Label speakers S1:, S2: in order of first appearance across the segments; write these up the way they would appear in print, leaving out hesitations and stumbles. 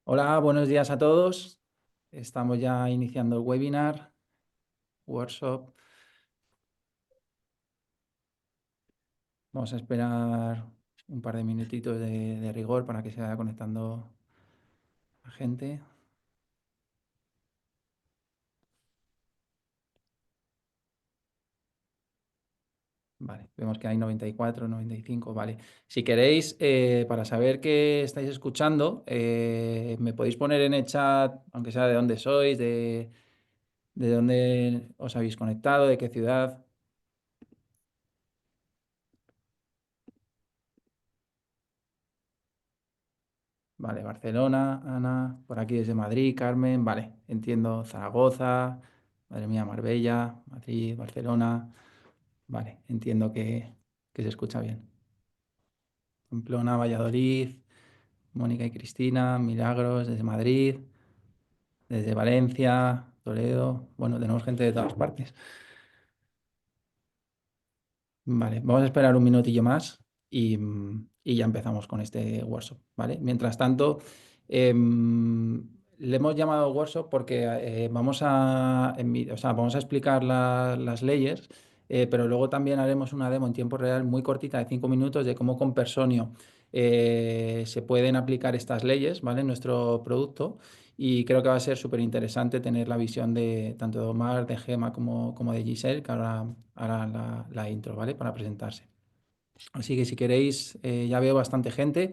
S1: Hola, buenos días a todos. Estamos ya iniciando el webinar, workshop. Vamos a esperar un par de minutitos de rigor para que se vaya conectando la gente. Vale, vemos que hay 94, 95, vale. Si queréis, para saber qué estáis escuchando, me podéis poner en el chat, aunque sea de dónde sois, de dónde os habéis conectado, de qué ciudad. Vale, Barcelona, Ana, por aquí desde Madrid, Carmen, vale, entiendo, Zaragoza, madre mía, Marbella, Madrid, Barcelona, vale, entiendo que se escucha bien. Pamplona, Valladolid, Mónica y Cristina, Milagros, desde Madrid, desde Valencia, Toledo, bueno, tenemos gente de todas partes. Vale, vamos a esperar un minutillo más y ya empezamos con este workshop, ¿vale? Mientras tanto, le hemos llamado workshop porque vamos a explicar las leyes, pero luego también haremos una demo en tiempo real muy cortita de 5 minutos de cómo con Personio se pueden aplicar estas leyes, ¿vale? En nuestro producto. Y creo que va a ser súper interesante tener la visión de tanto de Omar, de Gema como de Giselle, que ahora hará la intro, ¿vale? Para presentarse. Así que si queréis, ya veo bastante gente.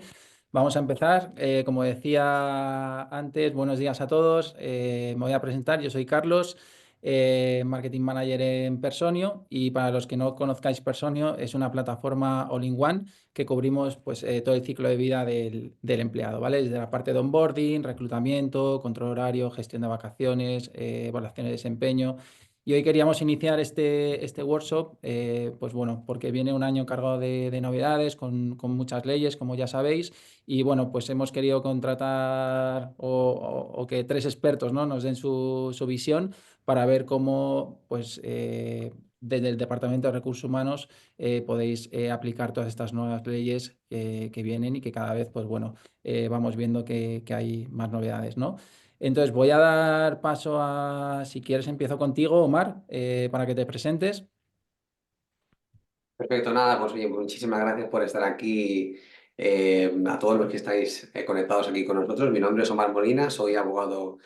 S1: Vamos a empezar. Como decía antes, buenos días a todos. Me voy a presentar. Yo soy Carlos, Marketing Manager en Personio. Y para los que no conozcáis Personio, es una plataforma all-in-one que cubrimos pues, todo el ciclo de vida del empleado, ¿vale? Desde la parte de onboarding, reclutamiento, control horario, gestión de vacaciones, evaluación de desempeño. Y hoy queríamos iniciar este workshop, pues bueno, porque viene un año cargado de novedades, con muchas leyes, como ya sabéis, y bueno, pues hemos querido contratar o que tres expertos, ¿no? Nos den su visión para ver cómo, pues, desde el Departamento de Recursos Humanos podéis aplicar todas estas nuevas leyes que vienen y que cada vez, pues bueno, vamos viendo que hay más novedades, ¿no? Entonces voy a dar paso a, si quieres, empiezo contigo, Omar, para que te presentes.
S2: Perfecto, nada, pues oye, muchísimas gracias por estar aquí, a todos los que estáis conectados aquí con nosotros. Mi nombre es Omar Molina, soy abogado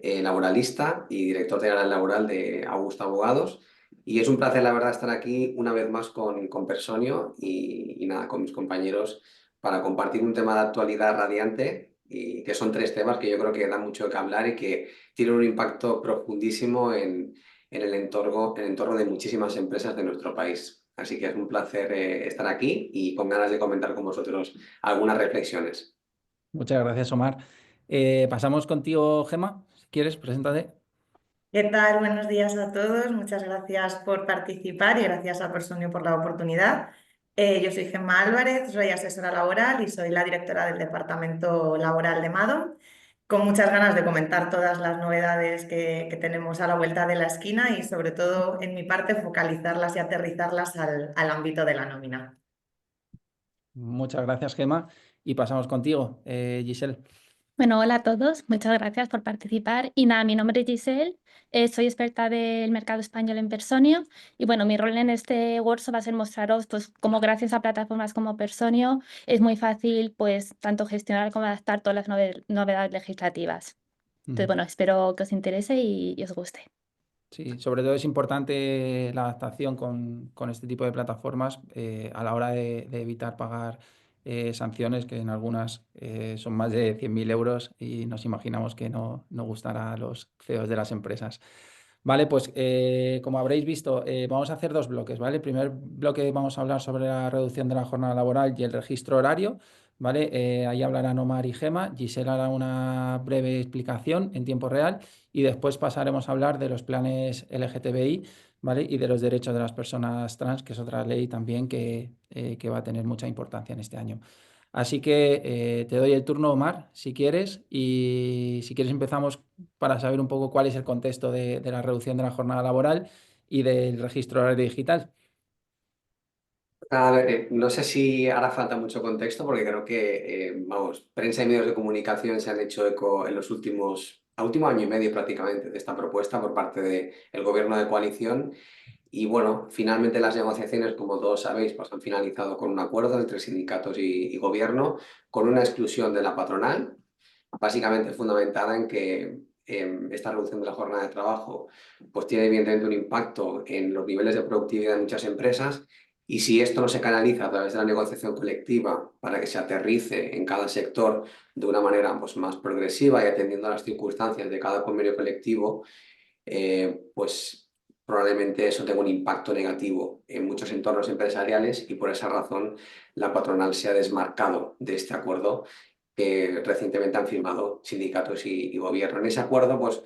S2: laboralista y director de área laboral de Augusto Abogados. Y es un placer, la verdad, estar aquí una vez más con Personio y nada, con mis compañeros para compartir un tema de actualidad radiante y que son tres temas que yo creo que dan mucho que hablar y que tienen un impacto profundísimo en el entorno de muchísimas empresas de nuestro país. Así que es un placer estar aquí y con ganas de comentar con vosotros algunas reflexiones.
S1: Muchas gracias, Omar. Pasamos contigo, Gema, si quieres, preséntate.
S3: ¿Qué tal? Buenos días a todos. Muchas gracias por participar y gracias a Personio por la oportunidad. Yo soy Gemma Álvarez, soy asesora laboral y soy la directora del Departamento Laboral de Madon, con muchas ganas de comentar todas las novedades que tenemos a la vuelta de la esquina y sobre todo en mi parte focalizarlas y aterrizarlas al ámbito de la nómina.
S1: Muchas gracias, Gema. Y pasamos contigo, Giselle.
S4: Bueno, hola a todos, muchas gracias por participar. Y nada, mi nombre es Giselle, soy experta del mercado español en Personio y bueno, mi rol en este workshop va a ser mostraros pues cómo gracias a plataformas como Personio es muy fácil pues tanto gestionar como adaptar todas las novedades legislativas. Entonces bueno, espero que os interese y os guste.
S1: Sí, sobre todo es importante la adaptación con este tipo de plataformas a la hora de evitar pagar sanciones que en algunas son más de 100.000 euros y nos imaginamos que no gustará a los CEOs de las empresas. Vale, pues como habréis visto, vamos a hacer dos bloques, ¿vale? El primer bloque vamos a hablar sobre la reducción de la jornada laboral y el registro horario, ¿vale? Ahí hablarán Omar y Gema. Giselle hará una breve explicación en tiempo real y después pasaremos a hablar de los planes LGTBI, ¿vale? Y de los derechos de las personas trans, que es otra ley también que va a tener mucha importancia en este año. Así que te doy el turno, Omar, si quieres, y si quieres empezamos para saber un poco cuál es el contexto de la reducción de la jornada laboral y del registro horario digital.
S2: A ver, no sé si hará falta mucho contexto porque creo que, vamos, prensa y medios de comunicación se han hecho eco en los último año y medio prácticamente de esta propuesta por parte del gobierno de coalición. Y bueno, finalmente las negociaciones, como todos sabéis, pues han finalizado con un acuerdo entre sindicatos y gobierno, con una exclusión de la patronal, básicamente fundamentada en que esta reducción de la jornada de trabajo pues tiene evidentemente un impacto en los niveles de productividad de muchas empresas, y si esto no se canaliza a través de la negociación colectiva para que se aterrice en cada sector de una manera pues, más progresiva y atendiendo a las circunstancias de cada convenio colectivo, pues probablemente eso tenga un impacto negativo en muchos entornos empresariales, y por esa razón la patronal se ha desmarcado de este acuerdo que recientemente han firmado sindicatos y gobierno. En ese acuerdo, pues,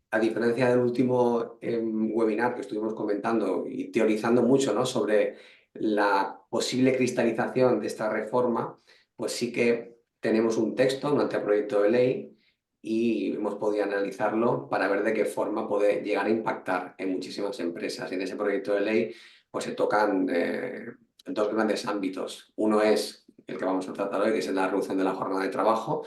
S2: a diferencia del último webinar que estuvimos comentando y teorizando mucho, ¿no?, sobre la posible cristalización de esta reforma, pues sí que tenemos un texto, un anteproyecto de ley, y hemos podido analizarlo para ver de qué forma puede llegar a impactar en muchísimas empresas. En ese proyecto de ley pues se tocan dos grandes ámbitos. Uno es el que vamos a tratar hoy, que es la reducción de la jornada de trabajo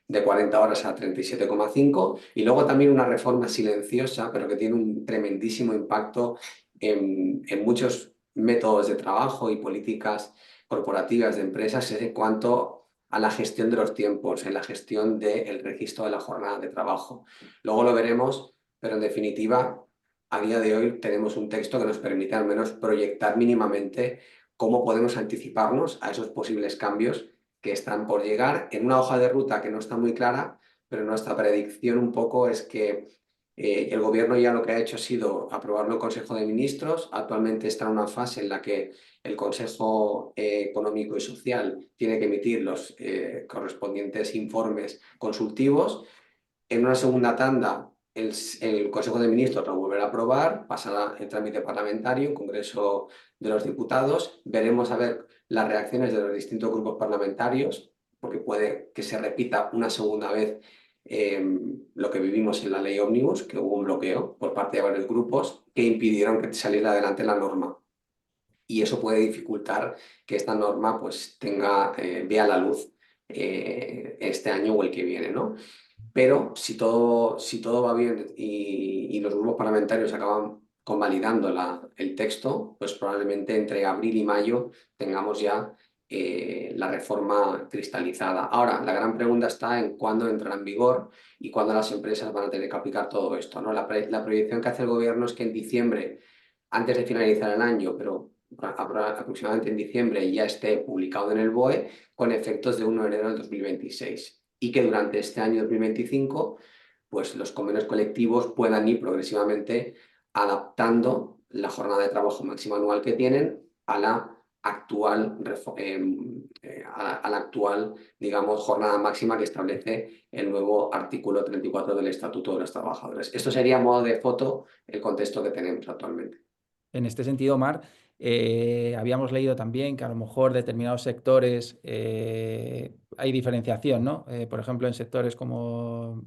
S2: de 40 horas a 37,5, y luego también una reforma silenciosa, pero que tiene un tremendísimo impacto en muchos métodos de trabajo y políticas corporativas de empresas, es en cuanto a la gestión de los tiempos, en la gestión del registro de la jornada de trabajo. Luego lo veremos, pero en definitiva, a día de hoy tenemos un texto que nos permite al menos proyectar mínimamente cómo podemos anticiparnos a esos posibles cambios que están por llegar, en una hoja de ruta que no está muy clara, pero nuestra predicción un poco es que el gobierno ya lo que ha hecho ha sido aprobarlo en Consejo de Ministros. Actualmente está en una fase en la que el Consejo Económico y Social tiene que emitir los correspondientes informes consultivos. En una segunda tanda, el Consejo de Ministros lo volverá a aprobar, pasará el trámite parlamentario, en Congreso de los Diputados. Veremos a ver las reacciones de los distintos grupos parlamentarios, porque puede que se repita una segunda vez lo que vivimos en la ley Ómnibus, que hubo un bloqueo por parte de varios grupos que impidieron que saliera adelante la norma. Y eso puede dificultar que esta norma pues, vea la luz este año o el que viene, ¿no? Pero si todo va bien y los grupos parlamentarios acaban convalidando el texto, pues probablemente entre abril y mayo tengamos ya la reforma cristalizada. Ahora, la gran pregunta está en cuándo entrará en vigor y cuándo las empresas van a tener que aplicar todo esto, ¿no? La proyección que hace el gobierno es que en diciembre, antes de finalizar el año, pero aproximadamente en diciembre, ya esté publicado en el BOE con efectos de 1 de enero del 2026. Y que durante este año 2025 pues los convenios colectivos puedan ir progresivamente adaptando la jornada de trabajo máxima anual que tienen a la actual, digamos, jornada máxima que establece el nuevo artículo 34 del Estatuto de los Trabajadores. Esto sería a modo de foto el contexto que tenemos actualmente.
S1: En este sentido, Mar, habíamos leído también que a lo mejor determinados sectores hay diferenciación, ¿no? Por ejemplo, en sectores como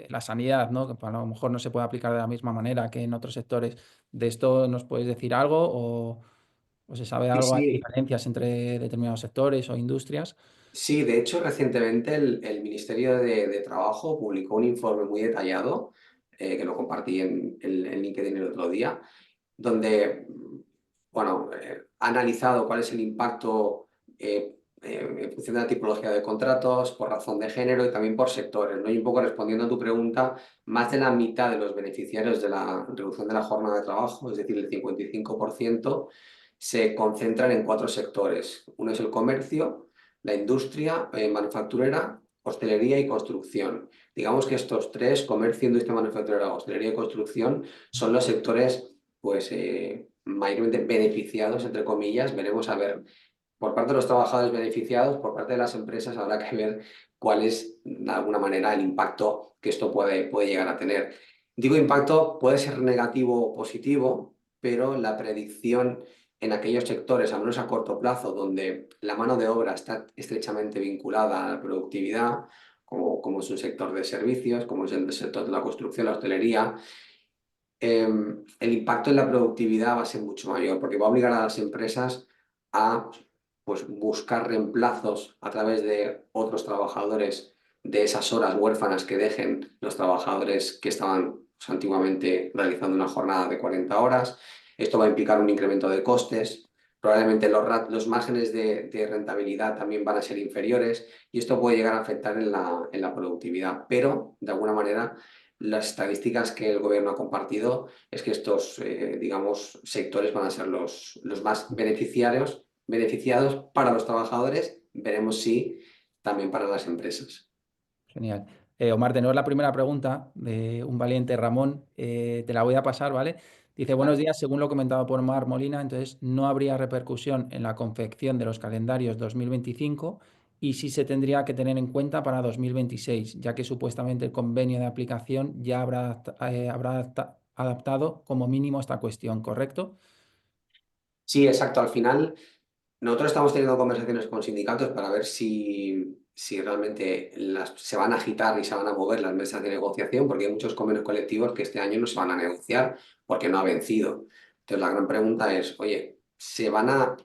S1: la sanidad, ¿no?, que a lo mejor no se puede aplicar de la misma manera que en otros sectores. ¿De esto nos puedes decir algo o se sabe
S2: Sí,
S1: algo? ¿Hay
S2: sí.
S1: diferencias entre determinados sectores o industrias?
S2: Sí, de hecho, recientemente el Ministerio de Trabajo publicó un informe muy detallado, que lo compartí en LinkedIn el otro día, donde bueno, ha analizado cuál es el impacto en función de la tipología de contratos, por razón de género y también por sectores, ¿no? Y un poco respondiendo a tu pregunta, más de la mitad de los beneficiarios de la reducción de la jornada de trabajo, es decir, el 55%, se concentran en 4 sectores. Uno es el comercio, la industria manufacturera, hostelería y construcción. Digamos que estos 3, comercio, industria manufacturera, hostelería y construcción, son los sectores pues, mayormente beneficiados, entre comillas. Veremos a ver, por parte de los trabajadores beneficiados, por parte de las empresas, habrá que ver cuál es, de alguna manera, el impacto que esto puede llegar a tener. Digo impacto, puede ser negativo o positivo, pero la predicción en aquellos sectores, al menos a corto plazo, donde la mano de obra está estrechamente vinculada a la productividad, como es un sector de servicios, como es el sector de la construcción, la hostelería, el impacto en la productividad va a ser mucho mayor, porque va a obligar a las empresas a pues, buscar reemplazos a través de otros trabajadores de esas horas huérfanas que dejen los trabajadores que estaban pues, antiguamente realizando una jornada de 40 horas. Esto va a implicar un incremento de costes. Probablemente los márgenes de rentabilidad también van a ser inferiores y esto puede llegar a afectar en la productividad. Pero, de alguna manera, las estadísticas que el gobierno ha compartido es que estos, digamos, sectores van a ser los más beneficiados para los trabajadores. Veremos si también para las empresas.
S1: Genial. Omar, tenemos la primera pregunta de un valiente Ramón. Te la voy a pasar, ¿vale? Dice, buenos días, según lo comentado por Omar Molina, entonces no habría repercusión en la confección de los calendarios 2025 y sí se tendría que tener en cuenta para 2026, ya que supuestamente el convenio de aplicación ya habrá adaptado como mínimo esta cuestión, ¿correcto?
S2: Sí, exacto. Al final, nosotros estamos teniendo conversaciones con sindicatos para ver si realmente se van a agitar y se van a mover las mesas de negociación, porque hay muchos convenios colectivos que este año no se van a negociar porque no ha vencido. Entonces, la gran pregunta es, oye, ¿se van a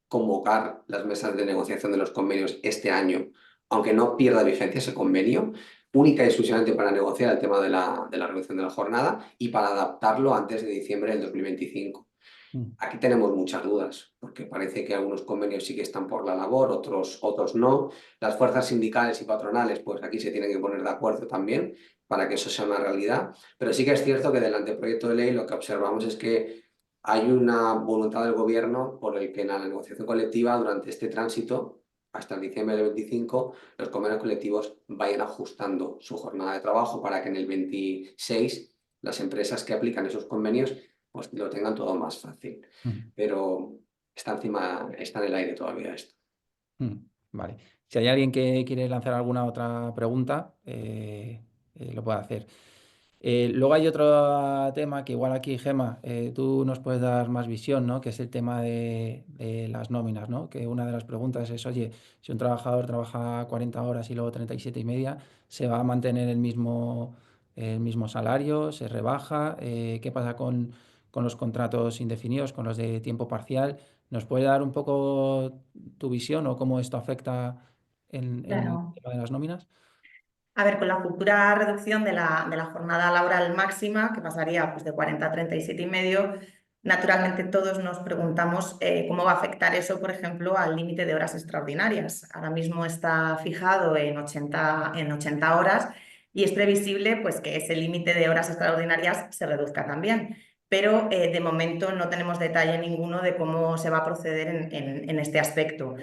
S2: convocar las mesas de negociación de los convenios este año, aunque no pierda vigencia ese convenio, única y exclusivamente para negociar el tema de la reducción de la jornada y para adaptarlo antes de diciembre del 2025?
S1: Mm.
S2: Aquí tenemos muchas dudas, porque parece que algunos convenios sí que están por la labor, otros no. Las fuerzas sindicales y patronales, pues aquí se tienen que poner de acuerdo también para que eso sea una realidad. Pero sí que es cierto que del anteproyecto de ley lo que observamos es que hay una voluntad del gobierno por el que en la negociación colectiva durante este tránsito, hasta el diciembre del 25, los convenios colectivos vayan ajustando su jornada de trabajo para que en el 26 las empresas que aplican esos convenios pues lo tengan todo más fácil.
S1: Mm.
S2: Pero está en el aire todavía esto.
S1: Vale. Si hay alguien que quiere lanzar alguna otra pregunta, lo puede hacer. Luego hay otro tema que igual aquí, Gema, tú nos puedes dar más visión, ¿no? Que es el tema de las nóminas, ¿no? Que una de las preguntas es, oye, si un trabajador trabaja 40 horas y luego 37,5, ¿se va a mantener el mismo salario? ¿Se rebaja? ¿Qué pasa con los contratos indefinidos, con los de tiempo parcial? ¿Nos puede dar un poco tu visión o cómo esto afecta en el
S3: Claro.
S1: tema de las nóminas?
S3: A ver, con la futura reducción de la jornada laboral máxima, que pasaría pues, de 40 a 37,5, naturalmente todos nos preguntamos cómo va a afectar eso, por ejemplo, al límite de horas extraordinarias. Ahora mismo está fijado en 80 horas y es previsible pues, que ese límite de horas extraordinarias se reduzca también. Pero de momento no tenemos detalle ninguno de cómo se va a proceder en este aspecto.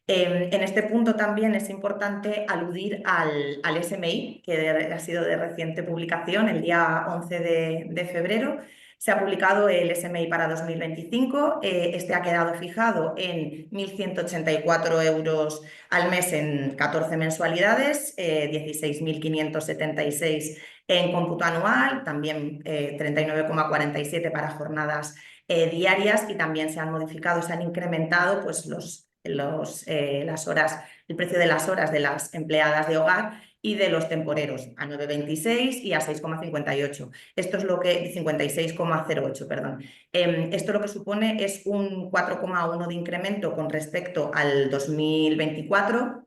S3: En este punto también es importante aludir al SMI, que ha sido de reciente publicación, el día 11 de febrero. Se ha publicado el SMI para 2025. Este ha quedado fijado en 1.184 euros al mes en 14 mensualidades, 16.576 en cómputo anual, también 39,47 para jornadas diarias, y también se han modificado, se han incrementado pues, las horas, el precio de las horas de las empleadas de hogar y de los temporeros a 9,26 y a 6,58. Esto es lo que 56,08, perdón. Esto lo que supone es un 4,1 de incremento con respecto al 2024.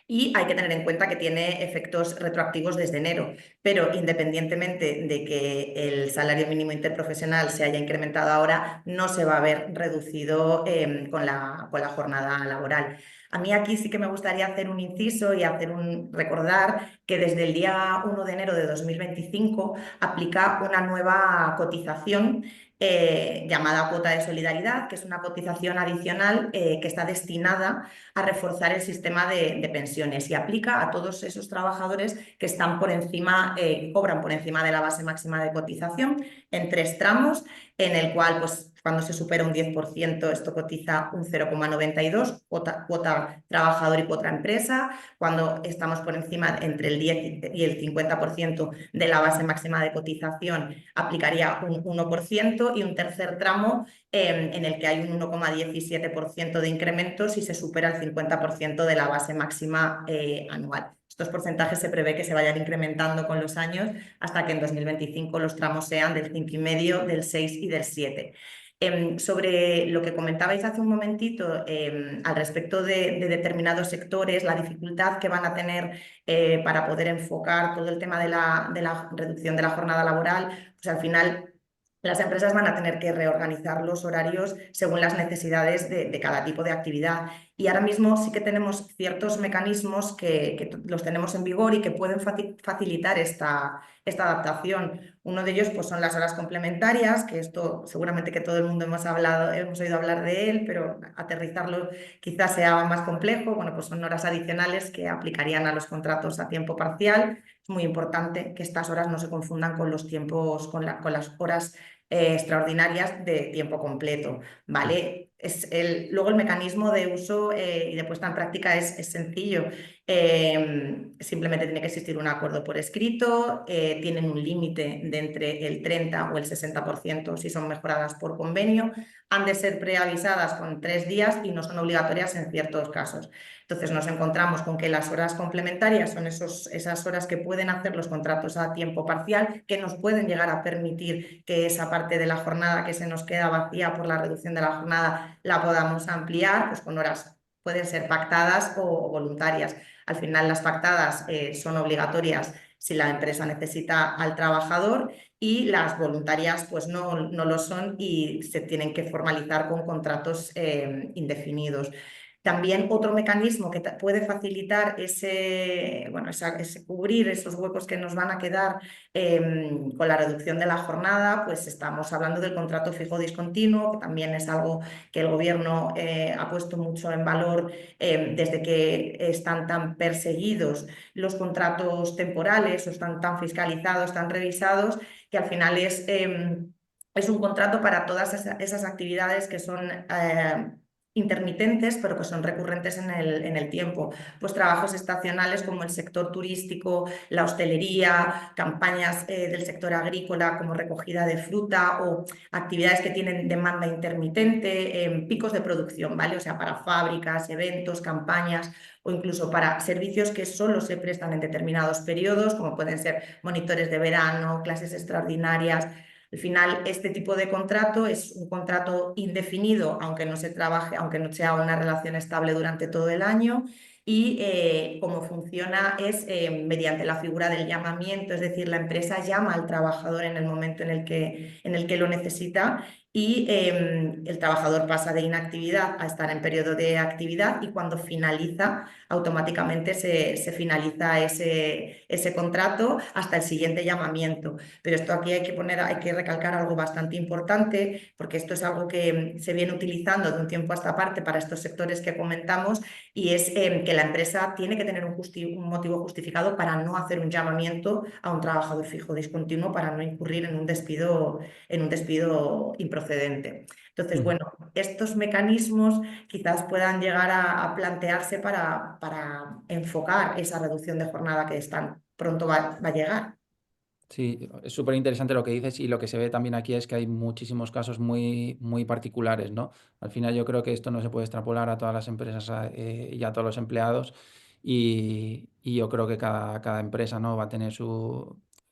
S3: Y hay que tener en cuenta que tiene efectos retroactivos desde enero, pero independientemente de que el salario mínimo interprofesional se haya incrementado ahora, no se va a ver reducido con la jornada laboral. A mí aquí sí que me gustaría hacer un inciso y recordar que desde el día 1 de enero de 2025 aplica una nueva cotización llamada cuota de solidaridad, que es una cotización adicional que está destinada a reforzar el sistema de pensiones y aplica a todos esos trabajadores que están por encima, cobran por encima de la base máxima de cotización en 3 tramos, en el cual pues, cuando se supera un 10% esto cotiza un 0,92, cuota trabajador y cuota empresa. Cuando estamos por encima entre el 10 y el 50% de la base máxima de cotización aplicaría un 1%, y un tercer tramo en el que hay un 1,17% de incremento si se supera el 50% de la base máxima anual. Estos porcentajes se prevé que se vayan incrementando con los años hasta que en 2025 los tramos sean del 5,5, del 6 y del 7. Sobre lo que comentabais hace un momentito al respecto de determinados sectores, la dificultad que van a tener para poder enfocar todo el tema de la reducción de la jornada laboral, pues al final las empresas van a tener que reorganizar los horarios según las necesidades de cada tipo de actividad. Y ahora mismo sí que tenemos ciertos mecanismos que los tenemos en vigor y que pueden facilitar esta adaptación. Uno de ellos pues, son las horas complementarias, que esto seguramente que todo el mundo hemos oído hablar de él, pero aterrizarlo quizás sea más complejo. Bueno, pues son horas adicionales que aplicarían a los contratos a tiempo parcial. Es muy importante que estas horas no se confundan con los tiempos, con las horas extraordinarias de tiempo completo, ¿vale? Luego el mecanismo de uso y de puesta en práctica es sencillo. Simplemente tiene que existir un acuerdo por escrito, tienen un límite de entre el 30 o el 60% si son mejoradas por convenio, han de ser preavisadas con 3 días y no son obligatorias en ciertos casos. Entonces nos encontramos con que las horas complementarias son esas horas que pueden hacer los contratos a tiempo parcial, que nos pueden llegar a permitir que esa parte de la jornada que se nos queda vacía por la reducción de la jornada la podamos ampliar, pues con horas pueden ser pactadas o voluntarias. Al final las pactadas son obligatorias si la empresa necesita al trabajador y las voluntarias pues no lo son y se tienen que formalizar con contratos indefinidos. También otro mecanismo que puede facilitar ese cubrir esos huecos que nos van a quedar con la reducción de la jornada, pues estamos hablando del contrato fijo discontinuo, que también es algo que el Gobierno ha puesto mucho en valor desde que están tan perseguidos los contratos temporales, o están tan fiscalizados, tan revisados, que al final es un contrato para todas esas actividades que son intermitentes, pero que son recurrentes en el tiempo. Pues trabajos estacionales como el sector turístico, la hostelería, campañas del sector agrícola como recogida de fruta o actividades que tienen demanda intermitente, picos de producción, ¿vale? O sea, para fábricas, eventos, campañas o incluso para servicios que solo se prestan en determinados periodos, como pueden ser monitores de verano, clases extraordinarias. Al final, este tipo de contrato es un contrato indefinido, aunque no se trabaje, aunque no sea una relación estable durante todo el año. Y cómo funciona es mediante la figura del llamamiento, es decir, la empresa llama al trabajador en el momento en el que lo necesita y el trabajador pasa de inactividad a estar en periodo de actividad y cuando finaliza, automáticamente se finaliza ese contrato hasta el siguiente llamamiento. Pero esto aquí hay que recalcar algo bastante importante, porque esto es algo que se viene utilizando de un tiempo a esta parte para estos sectores que comentamos, y es que la empresa tiene que tener un motivo justificado para no hacer un llamamiento a un trabajador fijo discontinuo para no incurrir en un despido improcedente. Entonces, bueno, estos mecanismos quizás puedan llegar a plantearse para enfocar esa reducción de jornada que tan pronto va a llegar.
S1: Sí, es súper interesante lo que dices y lo que se ve también aquí es que hay muchísimos casos muy, muy particulares, ¿no? Al final yo creo que esto no se puede extrapolar a todas las empresas y a todos los empleados y yo creo que cada empresa, ¿no? Va a tener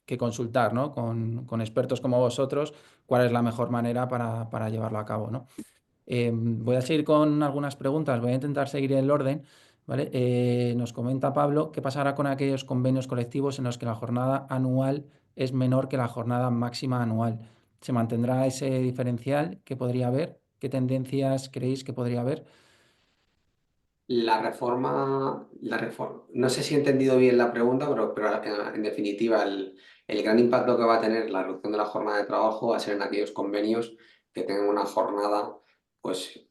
S1: que consultar, ¿no? Con expertos como vosotros cuál es la mejor manera para llevarlo a cabo, ¿no? Voy a seguir con algunas preguntas, voy a intentar seguir el orden, ¿vale? Nos comenta Pablo, ¿qué pasará con aquellos convenios colectivos en los que la jornada anual es menor que la jornada máxima anual? ¿Se mantendrá ese diferencial que podría haber? ¿Qué tendencias creéis que podría haber?
S2: La reforma, no sé si he entendido bien la pregunta, pero en definitiva el gran impacto que va a tener la reducción de la jornada de trabajo va a ser en aquellos convenios que tengan una jornada, pues,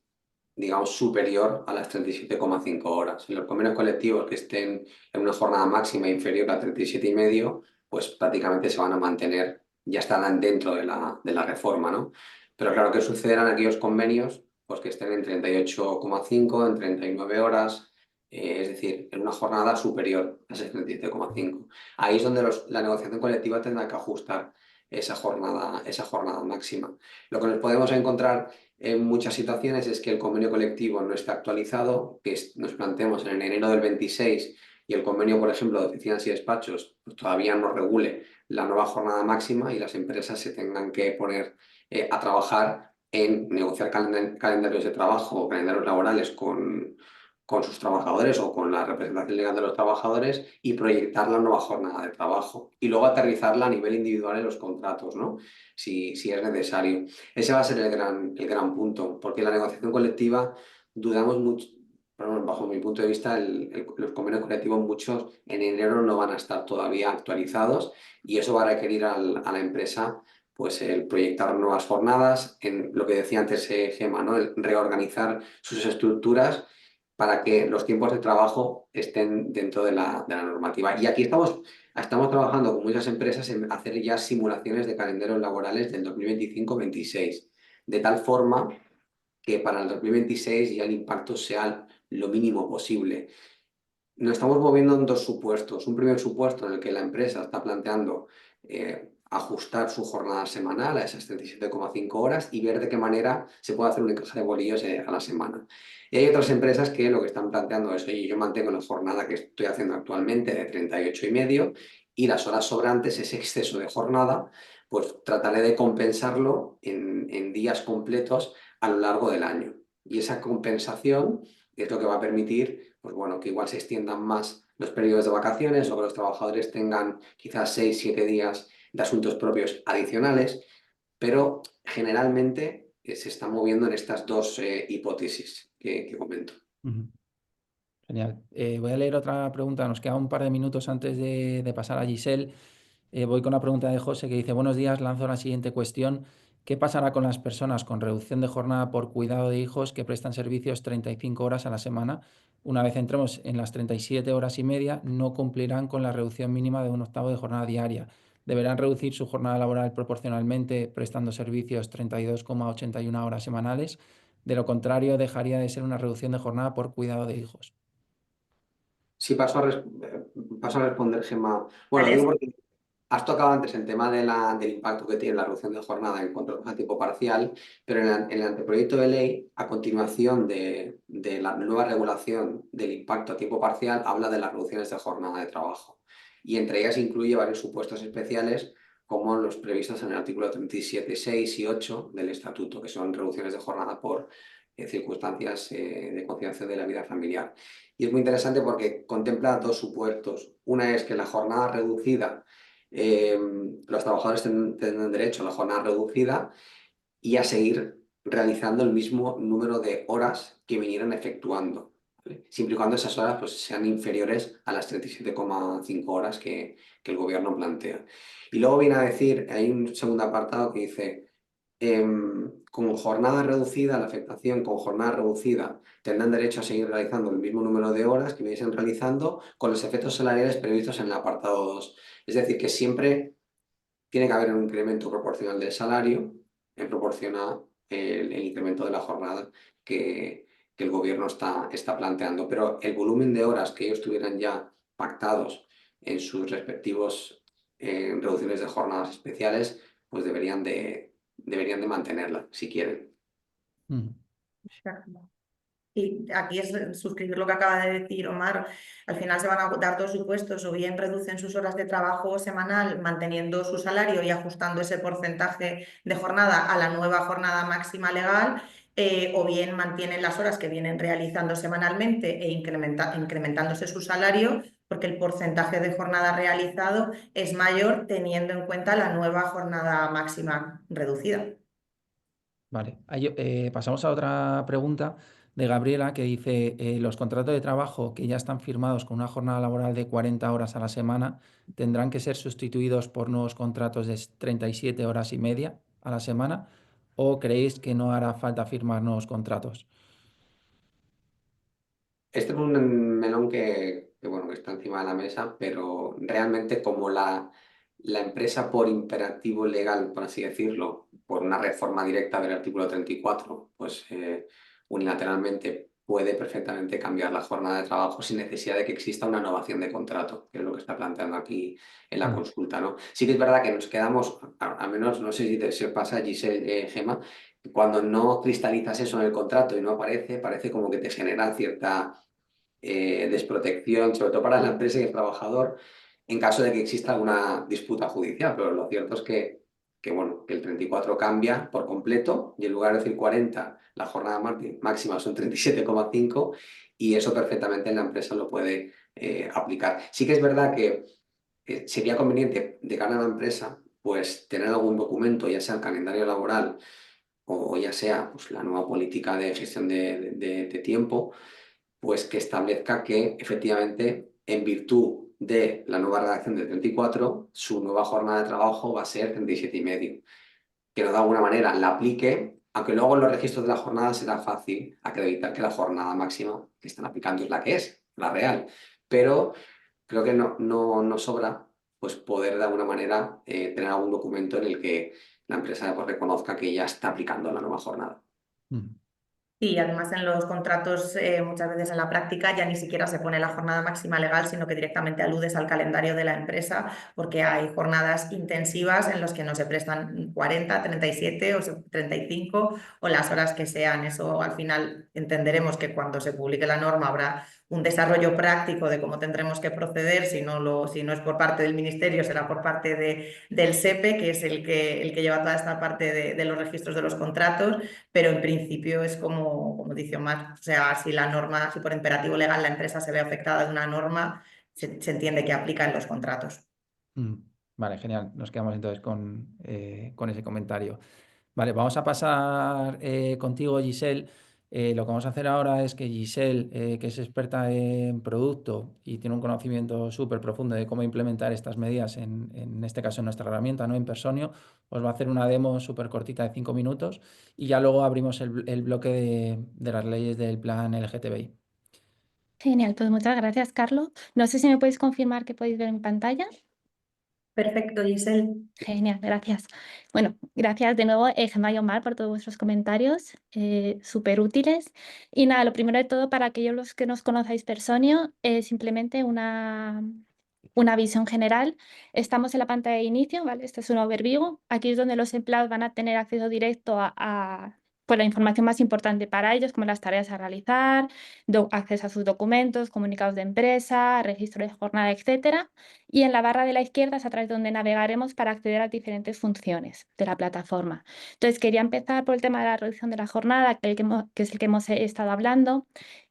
S2: digamos, superior a las 37,5 horas. En los convenios colectivos que estén en una jornada máxima inferior a 37,5, pues prácticamente se van a mantener, ya estarán dentro de la reforma, ¿no? Pero claro, ¿qué sucederá en aquellos convenios pues que estén en 38,5, en 39 horas, es decir, en una jornada superior a esas 37,5? Ahí es donde la negociación colectiva tendrá que ajustar esa jornada máxima. Lo que nos podemos encontrar en muchas situaciones es que el convenio colectivo no está actualizado, que nos planteemos en enero del 26 y el convenio, por ejemplo, de oficinas y despachos pues todavía no regule la nueva jornada máxima y las empresas se tengan que poner a trabajar en negociar calendarios de trabajo o calendarios laborales con sus trabajadores o con la representación legal de los trabajadores y proyectar la nueva jornada de trabajo y luego aterrizarla a nivel individual en los contratos, ¿no? Si es necesario. Ese va a ser el gran punto, porque la negociación colectiva dudamos mucho. Bueno, bajo mi punto de vista, los convenios colectivos muchos en enero no van a estar todavía actualizados y eso va a requerir a la empresa pues el proyectar nuevas jornadas, en lo que decía antes Gemma, ¿no? El reorganizar sus estructuras para que los tiempos de trabajo estén dentro de la normativa. Y aquí estamos trabajando con muchas empresas en hacer ya simulaciones de calendarios laborales del 2025-26, de tal forma que para el 2026 ya el impacto sea lo mínimo posible. Nos estamos moviendo en dos supuestos. Un primer supuesto en el que la empresa está planteando ajustar su jornada semanal a esas 37,5 horas y ver de qué manera se puede hacer un encaje de bolillos a la semana. Y hay otras empresas que lo que están planteando es, oye, yo mantengo la jornada que estoy haciendo actualmente de 38,5 y las horas sobrantes, ese exceso de jornada, pues trataré de compensarlo en días completos a lo largo del año. Y esa compensación es lo que va a permitir, pues bueno, que igual se extiendan más los periodos de vacaciones o que los trabajadores tengan quizás 6, 7 días de asuntos propios adicionales, pero generalmente se está moviendo en estas dos hipótesis que comento.
S1: Ujú. Genial. Voy a leer otra pregunta. Nos queda un par de minutos antes de pasar a Giselle. Voy con una pregunta de José que dice: buenos días, lanzo la siguiente cuestión. ¿Qué pasará con las personas con reducción de jornada por cuidado de hijos que prestan servicios 35 horas a la semana? Una vez entremos en las 37 horas y media, no cumplirán con la reducción mínima de un octavo de jornada diaria. ¿Deberán reducir su jornada laboral proporcionalmente prestando servicios 32,81 horas semanales? De lo contrario, dejaría de ser una reducción de jornada por cuidado de hijos.
S2: Sí, paso a responder, Gemma. Bueno,
S3: Vale,
S2: digo porque has tocado antes el tema del impacto que tiene la reducción de jornada en contratos a tiempo parcial, pero en el anteproyecto de ley, a continuación de la nueva regulación del impacto a tiempo parcial, habla de las reducciones de jornada de trabajo. Y entre ellas incluye varios supuestos especiales, como los previstos en el artículo 37, 6 y 8 del Estatuto, que son reducciones de jornada por circunstancias de conciliación de la vida familiar. Y es muy interesante porque contempla dos supuestos. Una es que la jornada reducida, los trabajadores tendrán derecho a la jornada reducida y a seguir realizando el mismo número de horas que vinieron efectuando, ¿vale? Siempre y cuando esas horas pues, sean inferiores a las 37,5 horas que el gobierno plantea. Y luego viene a decir, hay un segundo apartado que dice, con jornada reducida, la afectación con jornada reducida tendrán derecho a seguir realizando el mismo número de horas que viniesen realizando con los efectos salariales previstos en el apartado 2. Es decir, que siempre tiene que haber un incremento proporcional del salario en proporción a el incremento de la jornada que el gobierno está planteando. Pero el volumen de horas que ellos tuvieran ya pactados en sus respectivos reducciones de jornadas especiales, pues deberían de mantenerla, si quieren.
S1: Ujú.
S3: exacto. Y aquí es suscribir lo que acaba de decir Omar. Al final se van a dar dos supuestos: o bien reducen sus horas de trabajo semanal manteniendo su salario y ajustando ese porcentaje de jornada a la nueva jornada máxima legal, o bien mantienen las horas que vienen realizando semanalmente e incrementándose su salario, porque el porcentaje de jornada realizado es mayor teniendo en cuenta la nueva jornada máxima reducida.
S1: Vale, pasamos a otra pregunta de Gabriela que dice: los contratos de trabajo que ya están firmados con una jornada laboral de 40 horas a la semana tendrán que ser sustituidos por nuevos contratos de 37 horas y media a la semana, ¿o creéis que no hará falta firmar nuevos contratos?
S2: Este es un melón bueno, que está encima de la mesa, pero realmente como la empresa por imperativo legal, por así decirlo, por una reforma directa del artículo 34, pues unilateralmente puede perfectamente cambiar la jornada de trabajo sin necesidad de que exista una innovación de contrato, que es lo que está planteando aquí en la
S1: Mm.
S2: consulta, ¿no? Sí que es verdad que nos quedamos, al menos no sé si se pasa, Giselle, Gemma, cuando no cristalizas eso en el contrato y no aparece, parece como que te genera cierta desprotección, sobre todo para la empresa y el trabajador, en caso de que exista alguna disputa judicial. Pero lo cierto es que que, bueno, que el 34 cambia por completo y en lugar de decir 40, la jornada máxima son 37,5 y eso perfectamente la empresa lo puede aplicar. Sí que es verdad que sería conveniente de cara a la empresa pues tener algún documento, ya sea el calendario laboral o ya sea pues, la nueva política de gestión de tiempo, pues que establezca que efectivamente en virtud de la nueva redacción del 34, su nueva jornada de trabajo va a ser 37,5. Que no de alguna manera la aplique, aunque luego en los registros de la jornada será fácil acreditar que la jornada máxima que están aplicando es la que es, la real. Pero creo que no sobra pues poder de alguna manera tener algún documento en el que la empresa pues, reconozca que ya está aplicando la nueva jornada.
S1: Mm.
S3: Y además en los contratos, muchas veces en la práctica ya ni siquiera se pone la jornada máxima legal, sino que directamente aludes al calendario de la empresa, porque hay jornadas intensivas en las que no se prestan 40, 37 o 35 o las horas que sean. Eso al final entenderemos que cuando se publique la norma habrá un desarrollo práctico de cómo tendremos que proceder, si no es por parte del Ministerio, será por parte del SEPE, que es el que lleva toda esta parte de los registros de los contratos, pero en principio es como dice Omar, o sea, si la norma, si por imperativo legal la empresa se ve afectada de una norma, se entiende que aplica en los contratos.
S1: Mm. Vale, genial. Nos quedamos entonces con ese comentario. Vale, vamos a pasar contigo, Giselle. Lo que vamos a hacer ahora es que Giselle, que es experta en producto y tiene un conocimiento súper profundo de cómo implementar estas medidas, en este caso en nuestra herramienta, ¿no? En Personio, os va a hacer una demo súper cortita de 5 minutos y ya luego abrimos el bloque de las leyes del plan LGTBI.
S4: Genial, pues muchas gracias, Carlos. No sé si me podéis confirmar que podéis ver en pantalla.
S3: Perfecto, Giselle.
S4: Genial, gracias. Bueno, gracias de nuevo, Gemma y Omar, por todos vuestros comentarios, súper útiles. Y nada, lo primero de todo, para aquellos los que nos conocáis Personio, simplemente una visión general. Estamos en la pantalla de inicio, ¿vale? Este es un overview. Aquí es donde los empleados van a tener acceso directo a pues, la información más importante para ellos, como las tareas a realizar, acceso a sus documentos, comunicados de empresa, registro de jornada, etcétera. Y en la barra de la izquierda es a través de donde navegaremos para acceder a diferentes funciones de la plataforma. Entonces, quería empezar por el tema de la reducción de la jornada, que es el que hemos estado hablando.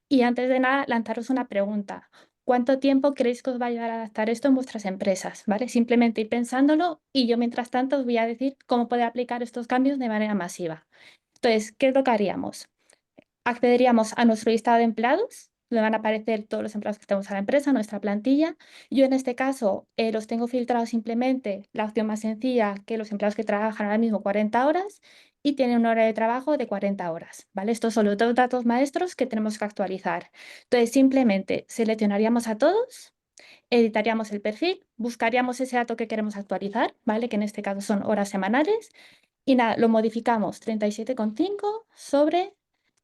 S4: Y antes de nada, lanzaros una pregunta. ¿Cuánto tiempo creéis que os va a llevar a adaptar esto en vuestras empresas? ¿Vale? Simplemente ir pensándolo y yo, mientras tanto, os voy a decir cómo poder aplicar estos cambios de manera masiva. Entonces, ¿qué es lo que haríamos? Accederíamos a nuestro listado de empleados, donde van a aparecer todos los empleados que tenemos a la empresa, nuestra plantilla. Yo en este caso los tengo filtrados simplemente la opción más sencilla, que los empleados que trabajan ahora mismo 40 horas y tienen una hora de trabajo de 40 horas. ¿Vale? Estos son los dos datos maestros que tenemos que actualizar. Entonces simplemente seleccionaríamos a todos, editaríamos el perfil, buscaríamos ese dato que queremos actualizar, ¿vale? Que en este caso son horas semanales. Y nada, lo modificamos 37,5 sobre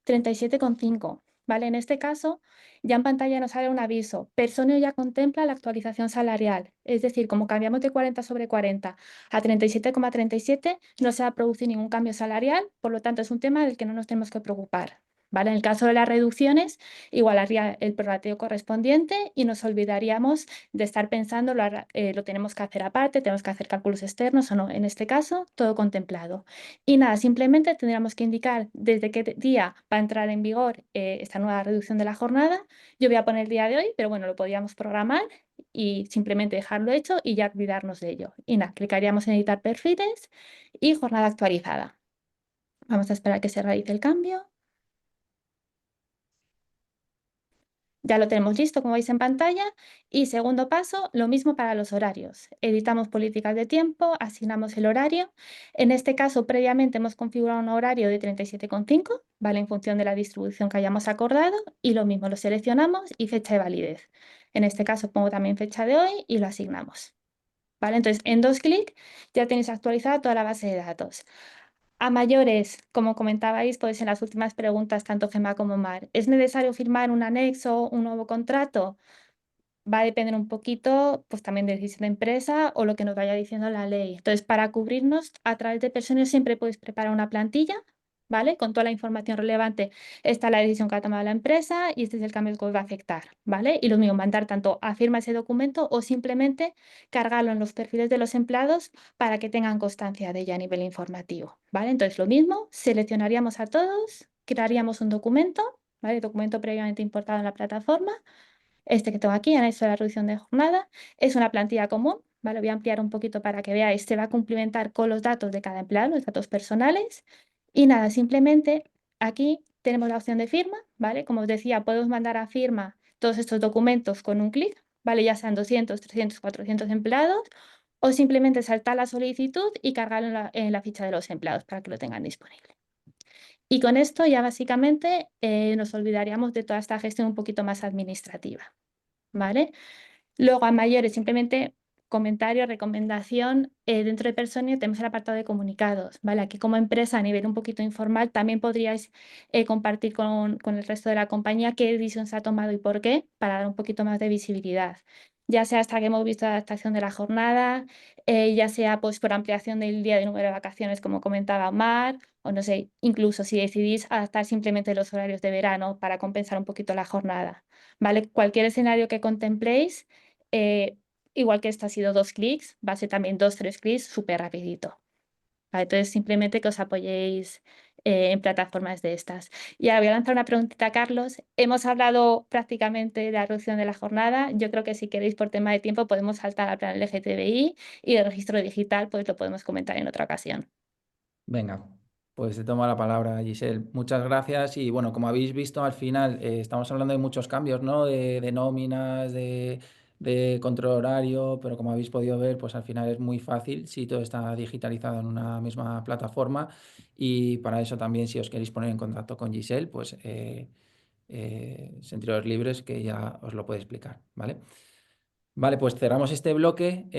S4: 37,5, ¿vale? En este caso, ya en pantalla nos sale un aviso. Personio ya contempla la actualización salarial. Es decir, como cambiamos de 40 sobre 40 a 37,37, no se va a producir ningún cambio salarial, por lo tanto es un tema del que no nos tenemos que preocupar. ¿Vale? En el caso de las reducciones, igualaría el prorrateo correspondiente y nos olvidaríamos de estar pensando, lo tenemos que hacer aparte, tenemos que hacer cálculos externos o no. En este caso, todo contemplado. Y nada, simplemente tendríamos que indicar desde qué día va a entrar en vigor esta nueva reducción de la jornada. Yo voy a poner el día de hoy, pero bueno, lo podríamos programar y simplemente dejarlo hecho y ya olvidarnos de ello. Y nada, clicaríamos en editar perfiles y jornada actualizada. Vamos a esperar a que se realice el cambio. Ya lo tenemos listo, como veis en pantalla. Y segundo paso, lo mismo para los horarios. Editamos políticas de tiempo, asignamos el horario. En este caso, previamente hemos configurado un horario de 37,5, ¿vale? En función de la distribución que hayamos acordado. Y lo mismo, lo seleccionamos y fecha de validez. En este caso, pongo también fecha de hoy y lo asignamos. ¿Vale? Entonces, en 2 clics ya tenéis actualizada toda la base de datos. A mayores, como comentabais, pues en las últimas preguntas, tanto Gemma como Mar, ¿es necesario firmar un anexo, un nuevo contrato? Va a depender un poquito, pues también de decisión de empresa o lo que nos vaya diciendo la ley. Entonces, para cubrirnos, a través de Personio siempre podéis preparar una plantilla, ¿vale? Con toda la información relevante, esta es la decisión que ha tomado la empresa y este es el cambio que os va a afectar, ¿vale? Y lo mismo, mandar tanto a firma ese documento o simplemente cargarlo en los perfiles de los empleados para que tengan constancia de ello a nivel informativo, ¿vale? Entonces, lo mismo, seleccionaríamos a todos, crearíamos un documento, ¿vale? Documento previamente importado en la plataforma, este que tengo aquí, anexo de la reducción de jornada, es una plantilla común, ¿vale? Voy a ampliar un poquito para que veáis, se va a complementar con los datos de cada empleado, los datos personales, y nada, simplemente aquí tenemos la opción de firma, ¿vale? Como os decía, podemos mandar a firma todos estos documentos con un clic, ¿vale? Ya sean 200, 300, 400 empleados, o simplemente saltar la solicitud y cargarlo en la ficha de los empleados para que lo tengan disponible. Y con esto ya básicamente nos olvidaríamos de toda esta gestión un poquito más administrativa, ¿vale? Luego, a mayores, simplemente comentario, recomendación, dentro de Personio tenemos el apartado de comunicados, ¿vale? Aquí como empresa a nivel un poquito informal también podríais compartir con el resto de la compañía qué decisión se ha tomado y por qué, para dar un poquito más de visibilidad. Ya sea hasta que hemos visto la adaptación de la jornada, ya sea pues por ampliación del día de número de vacaciones, como comentaba Mar, o no sé, incluso si decidís adaptar simplemente los horarios de verano para compensar un poquito la jornada, ¿vale? Cualquier escenario que contempléis, igual que esto ha sido 2 clics, va a ser también 2, 3 clics súper rapidito. ¿Vale? Entonces, simplemente que os apoyéis en plataformas de estas. Y ahora voy a lanzar una preguntita a Carlos. Hemos hablado prácticamente de la reducción de la jornada. Yo creo que si queréis, por tema de tiempo, podemos saltar al plan LGTBI y el registro digital, pues lo podemos comentar en otra ocasión.
S1: Venga, pues te tomo la palabra, Giselle. Muchas gracias. Y bueno, como habéis visto, al final estamos hablando de muchos cambios, ¿no? De nóminas, de control horario, pero como habéis podido ver, pues al final es muy fácil si todo está digitalizado en una misma plataforma. Y para eso también, si os queréis poner en contacto con Giselle, pues sentiros libres que ya os lo puede explicar, ¿vale? Vale, pues cerramos este bloque.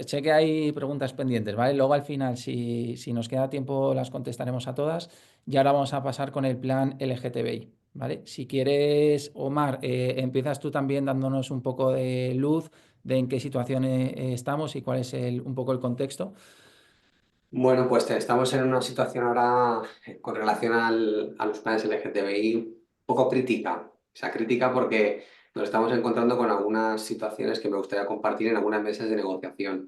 S1: Sé que hay preguntas pendientes, ¿vale? Luego al final, si nos queda tiempo, las contestaremos a todas. Y ahora vamos a pasar con el plan LGTBI, ¿vale? Si quieres, Omar, empiezas tú también dándonos un poco de luz de en qué situación estamos y cuál es un poco el contexto.
S2: Bueno, pues estamos en una situación ahora con relación a los planes LGTBI un poco crítica. O sea, crítica porque nos estamos encontrando con algunas situaciones que me gustaría compartir en algunas mesas de negociación.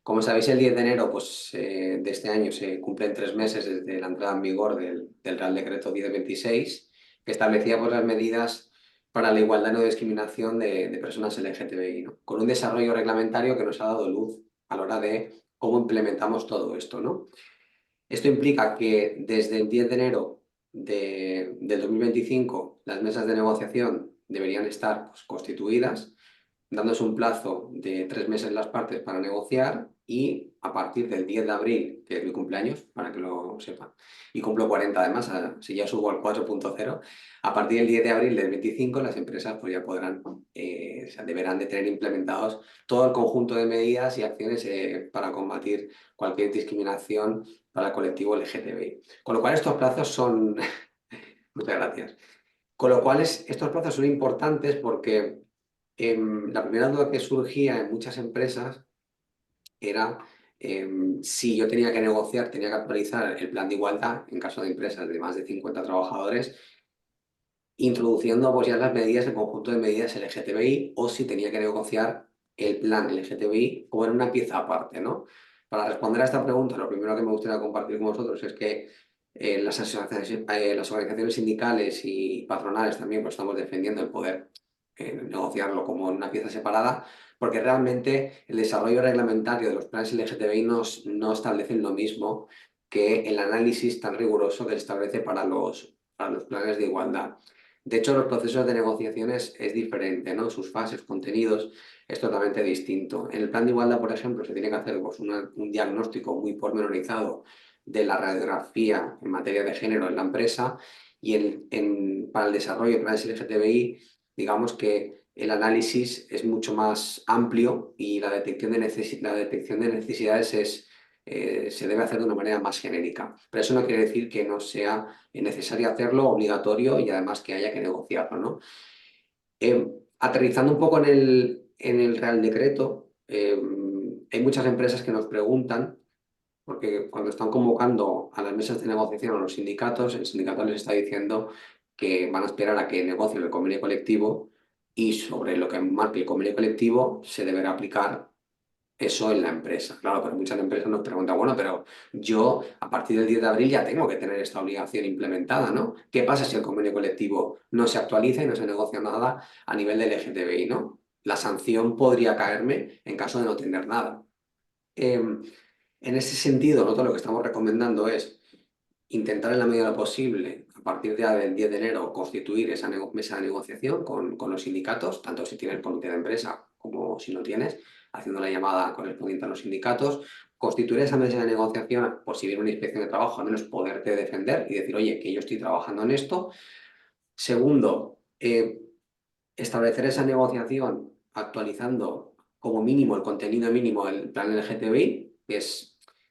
S2: Como sabéis, el 10 de enero pues, de este año se cumplen 3 meses desde la entrada en vigor del Real Decreto 1026, que establecía pues, las medidas para la igualdad y no discriminación de personas LGTBI, ¿no? Con un desarrollo reglamentario que nos ha dado luz a la hora de cómo implementamos todo esto, ¿no? Esto implica que desde el 10 de enero del 2025 las mesas de negociación deberían estar pues, constituidas, dándose un plazo de 3 meses las partes para negociar y a partir del 10 de abril, que es mi cumpleaños, para que lo sepan, y cumplo 40 además, si ya subo al 4.0, a partir del 10 de abril del 25 las empresas pues ya podrán, o sea, deberán de tener implementados todo el conjunto de medidas y acciones para combatir cualquier discriminación para el colectivo LGTBI. Con lo cual estos plazos son... Muchas gracias. Con lo cual estos plazos son importantes porque la primera duda que surgía en muchas empresas era si yo tenía que negociar, tenía que actualizar el plan de igualdad en caso de empresas de más de 50 trabajadores, introduciendo pues, ya las medidas, el conjunto de medidas LGTBI, o si tenía que negociar el plan LGTBI como en una pieza aparte, ¿no? Para responder a esta pregunta, lo primero que me gustaría compartir con vosotros es que las organizaciones sindicales y patronales también pues, estamos defendiendo el poder negociarlo como en una pieza separada, porque realmente el desarrollo reglamentario de los planes LGTBI no establecen lo mismo que el análisis tan riguroso que se establece para los planes de igualdad. De hecho, los procesos de negociaciones es diferente, ¿no? Sus fases, contenidos, es totalmente distinto. En el plan de igualdad, por ejemplo, se tiene que hacer pues, un diagnóstico muy pormenorizado de la radiografía en materia de género en la empresa, y para el desarrollo de planes LGTBI, digamos que el análisis es mucho más amplio y la detección de necesidades se debe hacer de una manera más genérica. Pero eso no quiere decir que no sea necesario hacerlo, obligatorio y además que haya que negociarlo, ¿no? Aterrizando un poco en el Real Decreto, hay muchas empresas que nos preguntan porque cuando están convocando a las mesas de negociación a los sindicatos, el sindicato les está diciendo que van a esperar a que negocien el convenio colectivo y sobre lo que marque el convenio colectivo se deberá aplicar eso en la empresa. Claro, pero muchas empresas nos preguntan, bueno, pero yo a partir del 10 de abril ya tengo que tener esta obligación implementada, ¿no? ¿Qué pasa si el convenio colectivo no se actualiza y no se negocia nada a nivel del LGTBI, ¿no? La sanción podría caerme en caso de no tener nada. En ese sentido, nosotros lo que estamos recomendando es intentar en la medida de lo posible, a partir ya del 10 de enero, constituir esa mesa de negociación con los sindicatos, tanto si tienes comité de empresa como si no tienes, haciendo la llamada correspondiente a los sindicatos, constituir esa mesa de negociación por si viene una inspección de trabajo, al menos poderte defender y decir, oye, que yo estoy trabajando en esto. Segundo, establecer esa negociación actualizando como mínimo el contenido mínimo del plan LGTBI,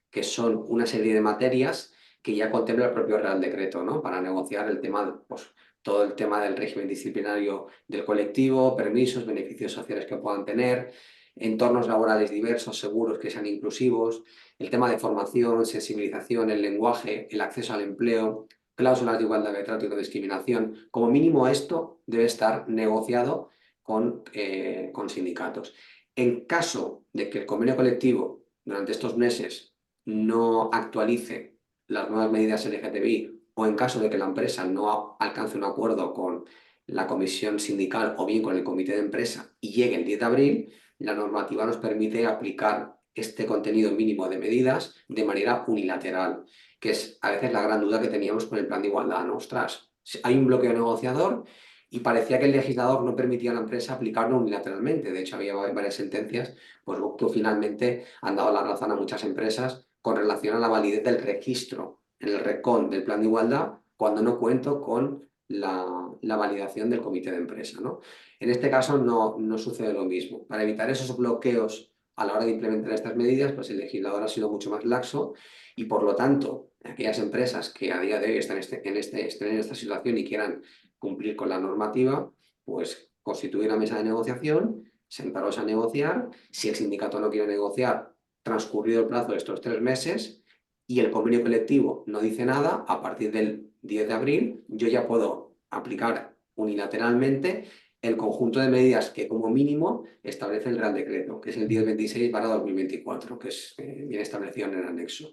S2: que son una serie de materias que ya contempla el propio Real Decreto, ¿no? Para negociar el tema, pues, todo el tema del régimen disciplinario del colectivo, permisos, beneficios sociales que puedan tener, entornos laborales diversos, seguros, que sean inclusivos, el tema de formación, sensibilización, el lenguaje, el acceso al empleo, cláusulas de igualdad de trato y no discriminación. Como mínimo esto debe estar negociado con sindicatos. En caso de que el convenio colectivo durante estos meses no actualice las nuevas medidas LGTBI o en caso de que la empresa no alcance un acuerdo con la comisión sindical o bien con el comité de empresa y llegue el 10 de abril, la normativa nos permite aplicar este contenido mínimo de medidas de manera unilateral, que es a veces la gran duda que teníamos con el plan de igualdad, ¿no? Ostras, hay un bloqueo negociador y parecía que el legislador no permitía a la empresa aplicarlo unilateralmente. De hecho, había varias sentencias pues, que finalmente han dado la razón a muchas empresas con relación a la validez del registro en el RECON del plan de igualdad cuando no cuento con la validación del comité de empresa, ¿no? En este caso no sucede lo mismo. Para evitar esos bloqueos a la hora de implementar estas medidas, pues el legislador ha sido mucho más laxo y por lo tanto, aquellas empresas que a día de hoy estén en esta situación y quieran cumplir con la normativa, pues constituir una mesa de negociación, sentaros a negociar. Si el sindicato no quiere negociar, transcurrido el plazo de estos 3 meses y el convenio colectivo no dice nada, a partir del 10 de abril yo ya puedo aplicar unilateralmente el conjunto de medidas que como mínimo establece el Real Decreto, que es el 1026/2024, que viene establecido en el anexo.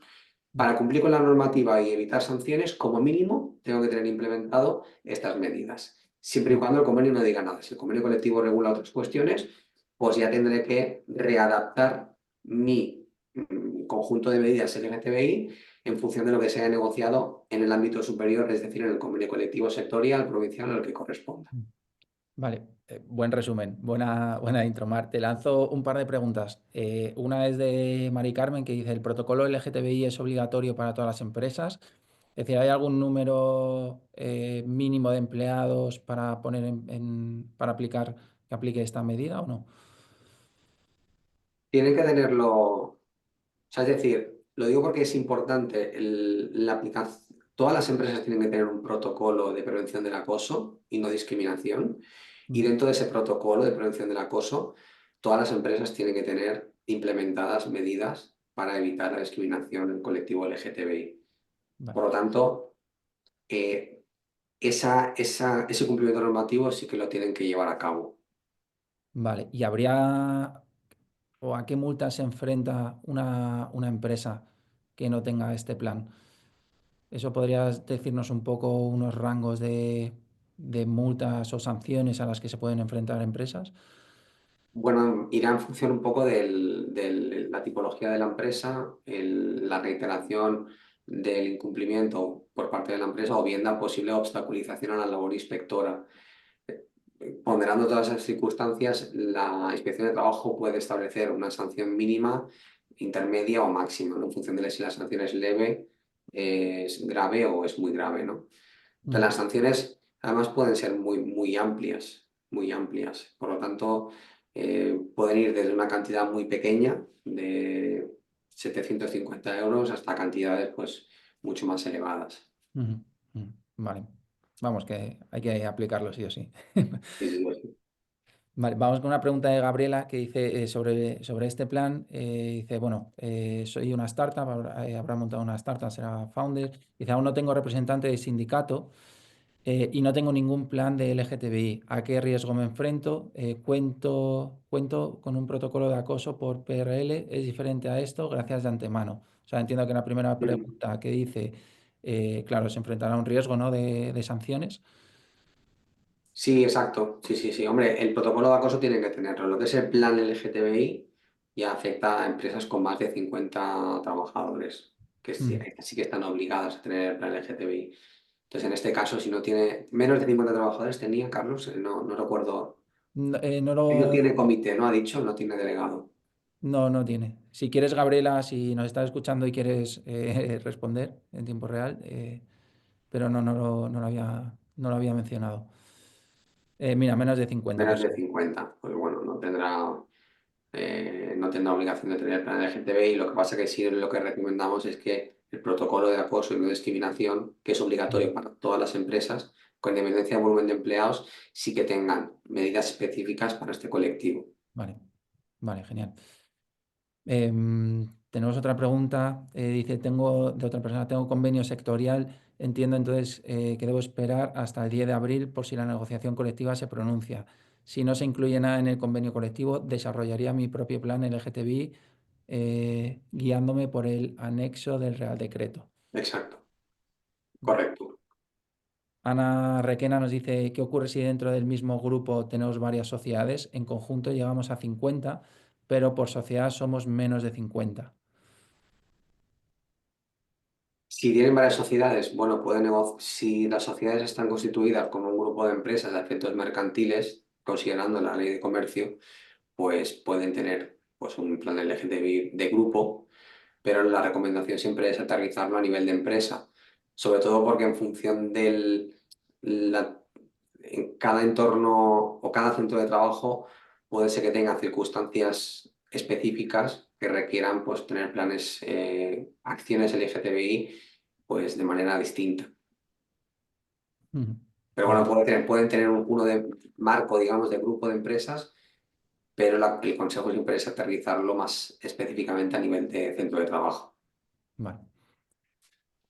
S2: Para cumplir con la normativa y evitar sanciones, como mínimo, tengo que tener implementado estas medidas. Siempre y cuando el convenio no diga nada. Si el convenio colectivo regula otras cuestiones, pues ya tendré que readaptar mi conjunto de medidas LGTBI en función de lo que se haya negociado en el ámbito superior, es decir, en el convenio colectivo sectorial, provincial, al que corresponda.
S1: Vale, buen resumen, buena intro, Mar. Te lanzo un par de preguntas. Una es de Mari Carmen que dice, ¿el protocolo LGTBI es obligatorio para todas las empresas? Es decir, ¿hay algún número mínimo de empleados para poner para aplicar, que aplique esta medida o no?
S2: Tienen que tenerlo, o sea, es decir, lo digo porque es importante la aplicación. Todas las empresas tienen que tener un protocolo de prevención del acoso y no discriminación. Y dentro de ese protocolo de prevención del acoso, todas las empresas tienen que tener implementadas medidas para evitar la discriminación en el colectivo LGTBI.
S1: Vale.
S2: Por lo tanto, ese cumplimiento normativo sí que lo tienen que llevar a cabo.
S1: Vale, ¿y habría o a qué multa se enfrenta una empresa que no tenga este plan? ¿Eso podrías decirnos un poco unos rangos de multas o sanciones a las que se pueden enfrentar empresas?
S2: Bueno, irá en función un poco de la tipología de la empresa, la reiteración del incumplimiento por parte de la empresa o bien la posible obstaculización a la labor inspectora. Ponderando todas esas circunstancias, la inspección de trabajo puede establecer una sanción mínima, intermedia o máxima, ¿no? En función de si la sanción es leve, es grave o es muy grave, ¿no? Entonces, las sanciones además pueden ser muy amplias, muy amplias. Por lo tanto, pueden ir desde una cantidad muy pequeña de 750 euros hasta cantidades pues, mucho más elevadas.
S1: Ujú, ujú. Vale. Vamos, que hay que aplicarlo sí o sí.
S2: Sí, sí, sí.
S1: Vale, vamos con una pregunta de Gabriela que dice sobre este plan. Dice, bueno, soy una startup, habrá montado una startup, será founder. Dice, aún no tengo representante de sindicato y no tengo ningún plan de LGTBI. ¿A qué riesgo me enfrento? Cuento con un protocolo de acoso por PRL. ¿Es diferente a esto? Gracias de antemano. O sea, entiendo que la primera pregunta que dice, claro, se enfrentará a un riesgo, ¿no? de sanciones.
S2: Sí, exacto. Sí, sí, sí. Hombre, el protocolo de acoso tiene que tenerlo. Lo que es el plan LGTBI ya afecta a empresas con más de 50 trabajadores, que sí,
S1: Mm.
S2: sí que están obligadas a tener el plan LGTBI. Entonces, en este caso, si no tiene menos de 50 trabajadores, tenía Carlos, no recuerdo.
S1: No,
S2: Él no tiene comité, ¿no? Ha dicho, no tiene delegado.
S1: no tiene. Si quieres, Gabriela, si nos estás escuchando y quieres responder en tiempo real, pero no lo había mencionado. Mira, menos de 50
S2: Menos de
S1: personas.
S2: 50. Pues bueno, no tendrá obligación de tener el plan LGTBI. Lo que pasa que sí lo que recomendamos es que el protocolo de acoso y no discriminación, que es obligatorio para todas las empresas, con independencia de volumen de empleados, sí que tengan medidas específicas para este colectivo.
S1: Vale, vale, genial. Tenemos otra pregunta. Dice, de otra persona, tengo convenio sectorial. Entiendo entonces que debo esperar hasta el 10 de abril por si la negociación colectiva se pronuncia. Si no se incluye nada en el convenio colectivo, desarrollaría mi propio plan LGTBI guiándome por el anexo del Real Decreto.
S2: Exacto, correcto.
S1: Ana Requena nos dice, ¿qué ocurre si dentro del mismo grupo tenemos varias sociedades? En conjunto llegamos a 50, pero por sociedad somos menos de 50.
S2: Si tienen varias sociedades, bueno, si las sociedades están constituidas como un grupo de empresas de efectos mercantiles, considerando la ley de comercio, pues pueden tener pues, un plan LGTBI de grupo, pero la recomendación siempre es aterrizarlo a nivel de empresa, sobre todo porque en función en cada entorno o cada centro de trabajo puede ser que tenga circunstancias específicas que requieran pues, tener planes, acciones LGTBI pues, de manera distinta.
S1: Ujú.
S2: Pero bueno,
S1: Vale,
S2: pueden tener uno de marco, digamos, de grupo de empresas, pero el consejo siempre es aterrizarlo más específicamente a nivel de centro de trabajo.
S1: vale.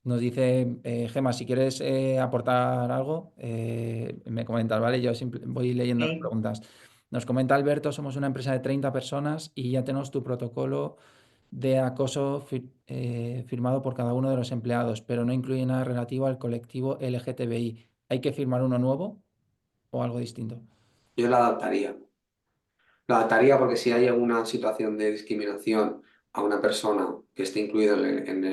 S1: Nos dice Gema, si quieres aportar algo, me comentas, ¿vale? Yo voy leyendo las
S3: Sí.
S1: preguntas. Nos comenta Alberto, somos una empresa de 30 personas y ya tenemos tu protocolo de acoso firmado por cada uno de los empleados, pero no incluye nada relativo al colectivo LGTBI. ¿Hay que firmar uno nuevo o algo distinto?
S2: Yo la adaptaría. La adaptaría porque si hay alguna situación de discriminación a una persona que esté incluido en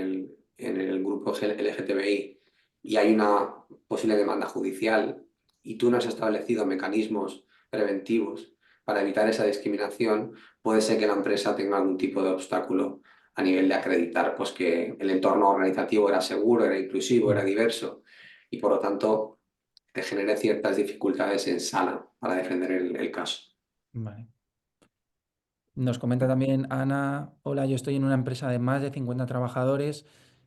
S2: el grupo LGTBI y hay una posible demanda judicial y tú no has establecido mecanismos preventivos para evitar esa discriminación, puede ser que la empresa tenga algún tipo de obstáculo a nivel de acreditar pues, que el entorno organizativo era seguro, era inclusivo, era
S1: Mm.
S2: diverso y por lo tanto te genere ciertas dificultades en sala para defender el caso.
S1: Vale. Nos comenta también Ana, hola, yo estoy en una empresa de más de 50 trabajadores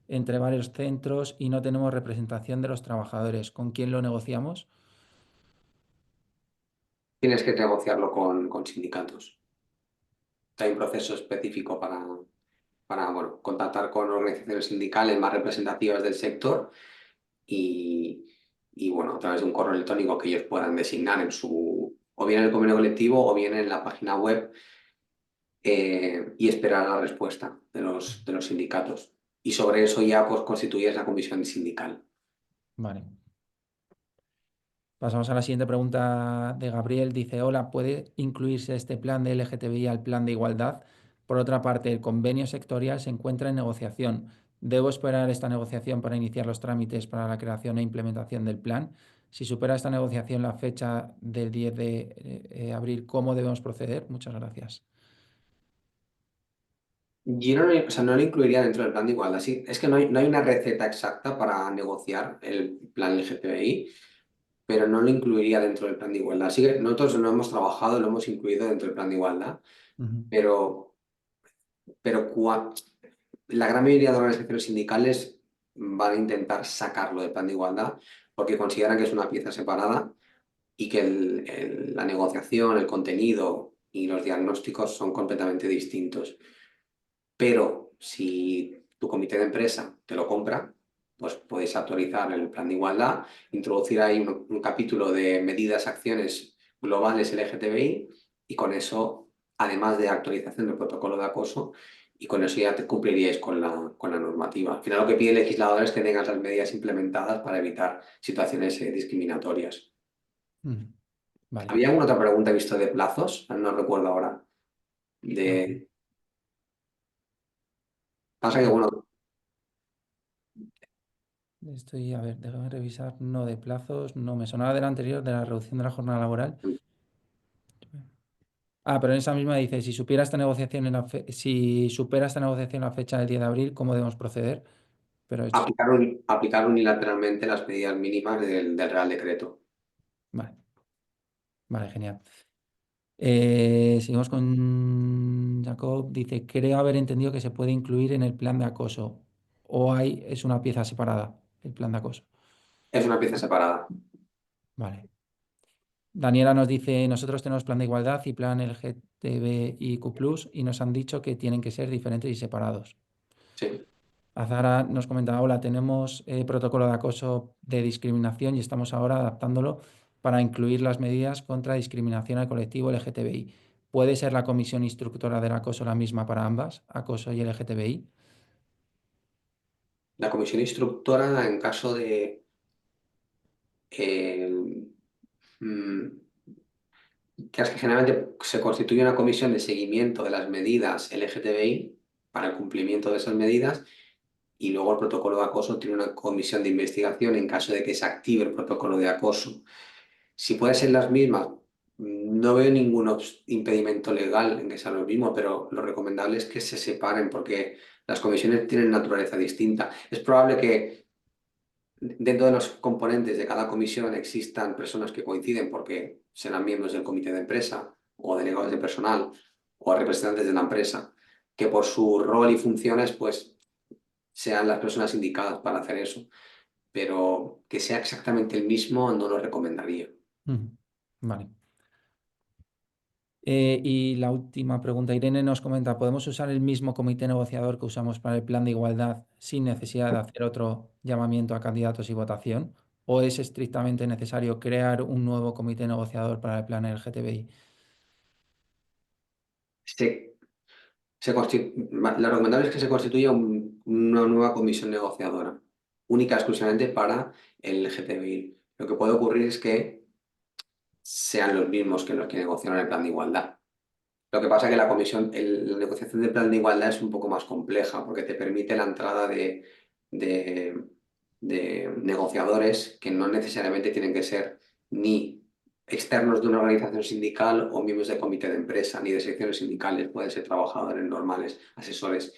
S1: entre varios centros y no tenemos representación de los trabajadores. ¿Con quién lo negociamos?
S2: Tienes que negociarlo con sindicatos. Hay un proceso específico para bueno, contactar con organizaciones sindicales más representativas del sector y, bueno, a través de un correo electrónico que ellos puedan designar o bien en el convenio colectivo o bien en la página web y esperar la respuesta de los sindicatos. Y sobre eso ya pues, constituyes la comisión sindical.
S1: Vale. Pasamos a la siguiente pregunta de Gabriel. Dice, hola, ¿puede incluirse este plan de LGTBI al plan de igualdad? Por otra parte, el convenio sectorial se encuentra en negociación. ¿Debo esperar esta negociación para iniciar los trámites para la creación e implementación del plan? Si supera esta negociación la fecha del 10 de abril, ¿cómo debemos proceder? Muchas gracias.
S2: Yo o sea, no lo incluiría dentro del plan de igualdad. Sí, es que no hay una receta exacta para negociar el plan LGTBI, pero no lo incluiría dentro del plan de igualdad. Así que nosotros lo hemos trabajado, lo hemos incluido dentro del plan de igualdad,
S1: Ujú.
S2: pero, pero la gran mayoría de organizaciones sindicales van a intentar sacarlo del plan de igualdad porque consideran que es una pieza separada y que la negociación, el contenido y los diagnósticos son completamente distintos. Pero si tu comité de empresa te lo compra, pues podéis actualizar el plan de igualdad, introducir ahí un capítulo de medidas, acciones globales LGTBI y con eso, además de actualización del protocolo de acoso, y con eso ya te cumpliríais con la normativa. Al final lo que pide el legislador es que tengas las medidas implementadas para evitar situaciones discriminatorias.
S1: Vale.
S2: ¿Había alguna otra pregunta visto de plazos? No recuerdo ahora. Pasa que, bueno,
S1: Estoy, a ver, déjame revisar. No, de plazos, no me sonaba del anterior, de la reducción de la jornada laboral. Pero en esa misma dice, si supera esta negociación si supera esta negociación la fecha del 10 de abril, ¿cómo debemos proceder? Pero
S2: aplicar unilateralmente las medidas mínimas del Real Decreto.
S1: vale, vale, genial. Seguimos con Jacob. Dice, creo haber entendido que se puede incluir en el plan de acoso. Es una pieza separada, el plan de acoso.
S2: Es una pieza separada.
S1: Vale. Daniela nos dice, nosotros tenemos plan de igualdad y plan LGTBIQ+, y nos han dicho que tienen que ser diferentes y separados.
S2: Sí.
S1: Azara nos comenta, hola, tenemos protocolo de acoso de discriminación y estamos ahora adaptándolo para incluir las medidas contra discriminación al colectivo LGTBI. ¿Puede ser la comisión instructora del acoso la misma para ambas, acoso y LGTBI?
S2: La comisión instructora, en caso de mm, que es que generalmente se constituye una comisión de seguimiento de las medidas LGTBI para el cumplimiento de esas medidas, y luego el protocolo de acoso tiene una comisión de investigación en caso de que se active el protocolo de acoso. Si pueden ser las mismas, no veo ningún impedimento legal en que sean los mismos, pero lo recomendable es que se separen porque las comisiones tienen naturaleza distinta. Es probable que dentro de los componentes de cada comisión existan personas que coinciden porque serán miembros del comité de empresa o delegados de personal o representantes de la empresa, que por su rol y funciones pues sean las personas indicadas para hacer eso, pero que sea exactamente el mismo no lo recomendaría.
S1: Vale. Y la última pregunta, Irene nos comenta, ¿podemos usar el mismo comité negociador que usamos para el plan de igualdad sin necesidad de hacer otro llamamiento a candidatos y votación? ¿O es estrictamente necesario crear un nuevo comité negociador para el plan LGTBI?
S2: Lo recomendable es que se constituya una nueva comisión negociadora, única exclusivamente para el LGTBI. Lo que puede ocurrir es que sean los mismos que los que negociaron el plan de igualdad. Lo que pasa es que la negociación del plan de igualdad es un poco más compleja porque te permite la entrada de, de negociadores que no necesariamente tienen que ser ni externos de una organización sindical o miembros de comité de empresa, ni de secciones sindicales, pueden ser trabajadores normales, asesores.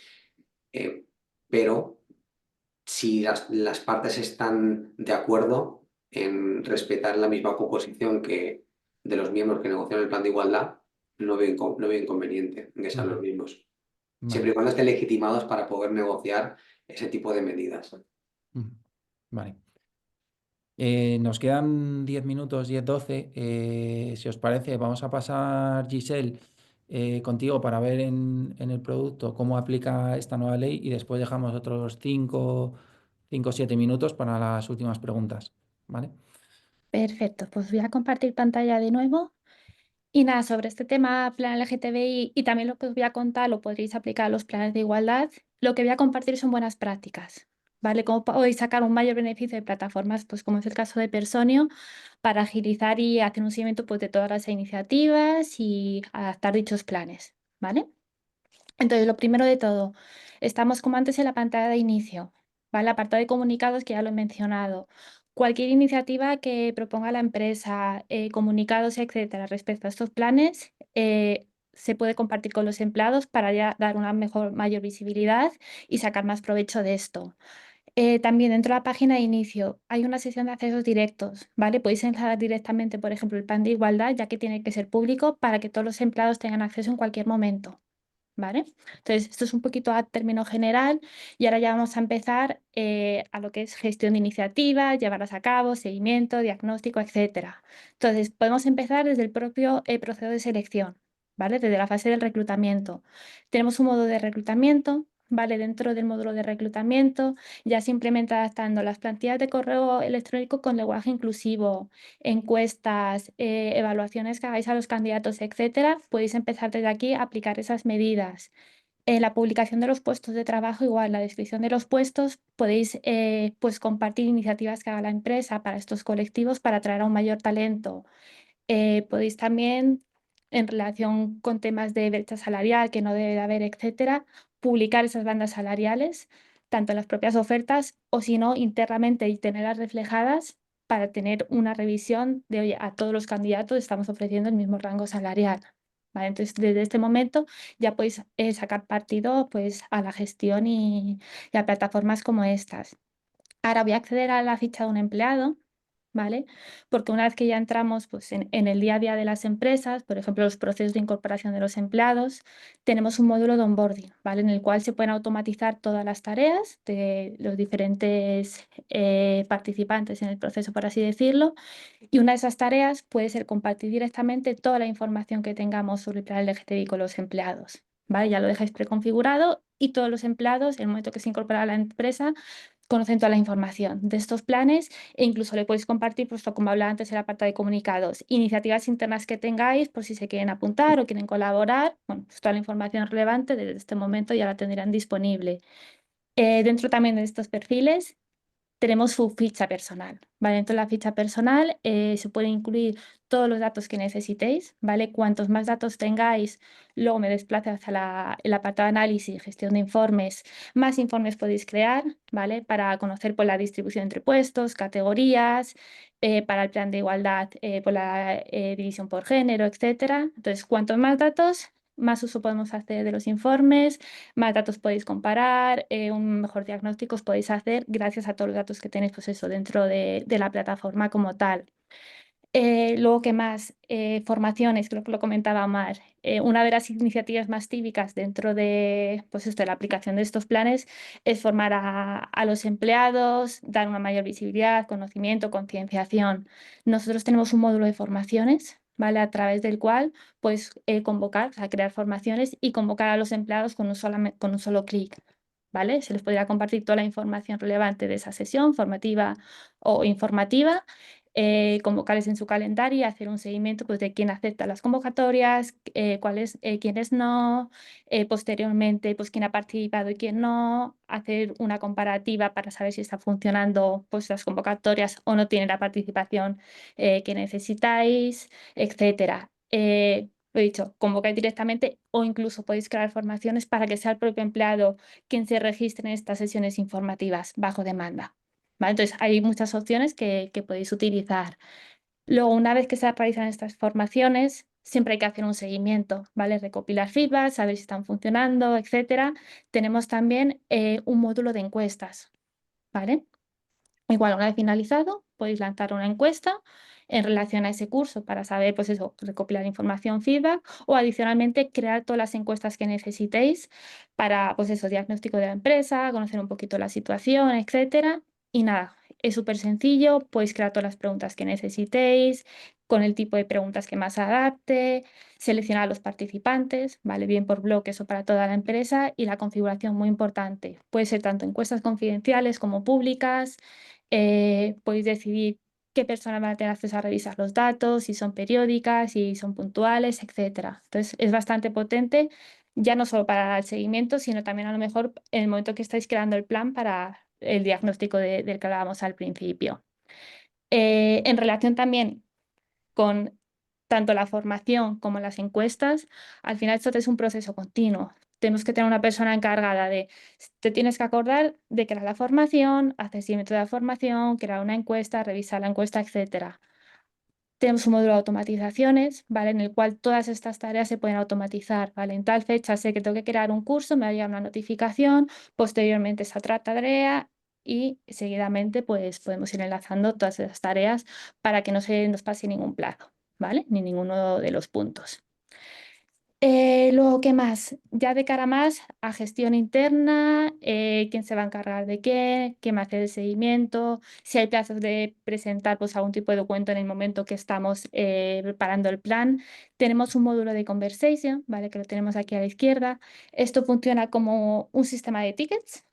S2: Pero si las partes están de acuerdo en respetar la misma composición que de los miembros que negociaron el plan de igualdad, no veo inconveniente en que sean los mismos. Siempre y
S1: Vale.
S2: cuando estén legitimados para poder negociar ese tipo de medidas.
S1: Vale. Nos quedan 10 minutos, 10-12. Si os parece, vamos a pasar, Giselle, contigo para ver en el producto cómo aplica esta nueva ley y después dejamos otros 5 o 7 minutos para las últimas preguntas. ¿Vale?
S4: Perfecto, pues voy a compartir pantalla de nuevo. Y nada, sobre este tema, plan LGTBI, y también lo que os voy a contar, lo podréis aplicar a los planes de igualdad. Lo que voy a compartir son buenas prácticas, ¿vale? Cómo podéis sacar un mayor beneficio de plataformas, pues como es el caso de Personio, para agilizar y hacer un seguimiento pues, de todas las iniciativas y adaptar dichos planes, ¿vale? Entonces, lo primero de todo, estamos como antes en la pantalla de inicio, ¿vale? Apartado de comunicados que ya lo he mencionado. Cualquier iniciativa que proponga la empresa, comunicados, etcétera, respecto a estos planes, se puede compartir con los empleados para ya dar una mayor visibilidad y sacar más provecho de esto. También dentro de la página de inicio hay una sección de accesos directos, ¿vale? Podéis entrar directamente, por ejemplo, el plan de igualdad, ya que tiene que ser público para que todos los empleados tengan acceso en cualquier momento. ¿vale? Entonces, esto es un poquito a término general y ahora ya vamos a empezar a lo que es gestión de iniciativas, llevarlas a cabo, seguimiento, diagnóstico, etcétera. Entonces, podemos empezar desde el propio proceso de selección, ¿vale? Desde la fase del reclutamiento. Tenemos un modo de reclutamiento, ¿vale? Dentro del módulo de reclutamiento ya simplemente adaptando las plantillas de correo electrónico con lenguaje inclusivo, encuestas, evaluaciones que hagáis a los candidatos, etcétera, podéis empezar desde aquí a aplicar esas medidas. En la publicación de los puestos de trabajo, igual, la descripción de los puestos, podéis pues compartir iniciativas que haga la empresa para estos colectivos para atraer a un mayor talento. Podéis también, en relación con temas de brecha salarial, que no debe de haber, etcétera, publicar esas bandas salariales, tanto en las propias ofertas o si no, internamente y tenerlas reflejadas para tener una revisión de, oye, a todos los candidatos estamos ofreciendo el mismo rango salarial. ¿Vale? Entonces, desde este momento ya podéis sacar partido pues, a la gestión y a plataformas como estas. Ahora voy a acceder a la ficha de un empleado, ¿vale? Porque una vez que ya entramos pues, en el día a día de las empresas, por ejemplo, los procesos de incorporación de los empleados, tenemos un módulo de onboarding, ¿vale? En el cual se pueden automatizar todas las tareas de los diferentes participantes en el proceso, por así decirlo. Y una de esas tareas puede ser compartir directamente toda la información que tengamos sobre el plan LGTBI con los empleados, ¿vale? Ya lo dejáis preconfigurado y todos los empleados, en el momento que se incorpora a la empresa, conocen toda la información de estos planes e incluso le podéis compartir, pues como hablaba antes, el apartado de comunicados, iniciativas internas que tengáis por si se quieren apuntar o quieren colaborar. Bueno, pues toda la información relevante desde este momento ya la tendrán disponible. Dentro también de estos perfiles tenemos su ficha personal, ¿vale? Dentro de la ficha personal se pueden incluir todos los datos que necesitéis, ¿vale? Cuantos más datos tengáis, luego me desplazo hacia el apartado de análisis y gestión de informes, más informes podéis crear, ¿vale? Para conocer por la distribución entre puestos, categorías, para el plan de igualdad, por la división por género, etcétera. Entonces, cuantos más datos, más uso podemos hacer de los informes, más datos podéis comparar, un mejor diagnóstico os podéis hacer gracias a todos los datos que tenéis pues eso, dentro de la plataforma como tal. Luego, ¿qué más? Formaciones, creo que lo comentaba Mar. Una de las iniciativas más típicas dentro de, pues esto, de la aplicación de estos planes es formar a los empleados, dar una mayor visibilidad, conocimiento, concienciación. Nosotros tenemos un módulo de formaciones, ¿vale? A través del cual puedes convocar, o sea, crear formaciones y convocar a los empleados con un solo clic, ¿vale? Se les podrá compartir toda la información relevante de esa sesión formativa o informativa, convocarles en su calendario y hacer un seguimiento pues, de quién acepta las convocatorias, quiénes no, posteriormente pues, quién ha participado y quién no, hacer una comparativa para saber si están funcionando pues, las convocatorias o no tienen la participación que necesitáis, etcétera. Lo he dicho, convocáis directamente o incluso podéis crear formaciones para que sea el propio empleado quien se registre en estas sesiones informativas bajo demanda. ¿Vale? Entonces, hay muchas opciones que podéis utilizar. Luego, una vez que se realizan estas formaciones, siempre hay que hacer un seguimiento, ¿vale? Recopilar feedback, saber si están funcionando, etcétera. Tenemos también un módulo de encuestas, ¿vale? Igual, una vez finalizado, podéis lanzar una encuesta en relación a ese curso para saber, pues eso, recopilar información, feedback o adicionalmente crear todas las encuestas que necesitéis para, pues eso, diagnóstico de la empresa, conocer un poquito la situación, etcétera. Y nada, es súper sencillo, podéis crear todas las preguntas que necesitéis con el tipo de preguntas que más adapte, seleccionar a los participantes, ¿vale? Bien por bloques o para toda la empresa y la configuración muy importante. Puede ser tanto encuestas confidenciales como públicas. Podéis decidir qué personas van a tener acceso a revisar los datos, si son periódicas, si son puntuales, etcétera. Entonces, es bastante potente, ya no solo para el seguimiento, sino también a lo mejor en el momento que estáis creando el plan para el diagnóstico del que hablábamos al principio. En relación también con tanto la formación como las encuestas, al final esto es un proceso continuo. Tenemos que tener una persona encargada de, te tienes que acordar de crear la formación, hacer seguimiento de la formación, crear una encuesta, revisar la encuesta, etcétera. Tenemos un módulo de automatizaciones, ¿vale? En el cual todas estas tareas se pueden automatizar, ¿vale? En tal fecha sé que tengo que crear un curso, me va a llegar una notificación, posteriormente esa otra tarea y seguidamente pues podemos ir enlazando todas esas tareas para que no se nos pase ningún plazo, ¿vale? Ni ninguno de los puntos. Luego, ¿qué más? Ya de cara más a gestión interna, quién se va a encargar de qué, quién va a hacer el seguimiento, si hay plazos de presentar pues, algún tipo de documento en el momento que estamos preparando el plan. Tenemos un módulo de conversation, ¿vale? Que lo tenemos aquí a la izquierda. Esto funciona como un sistema de tickets,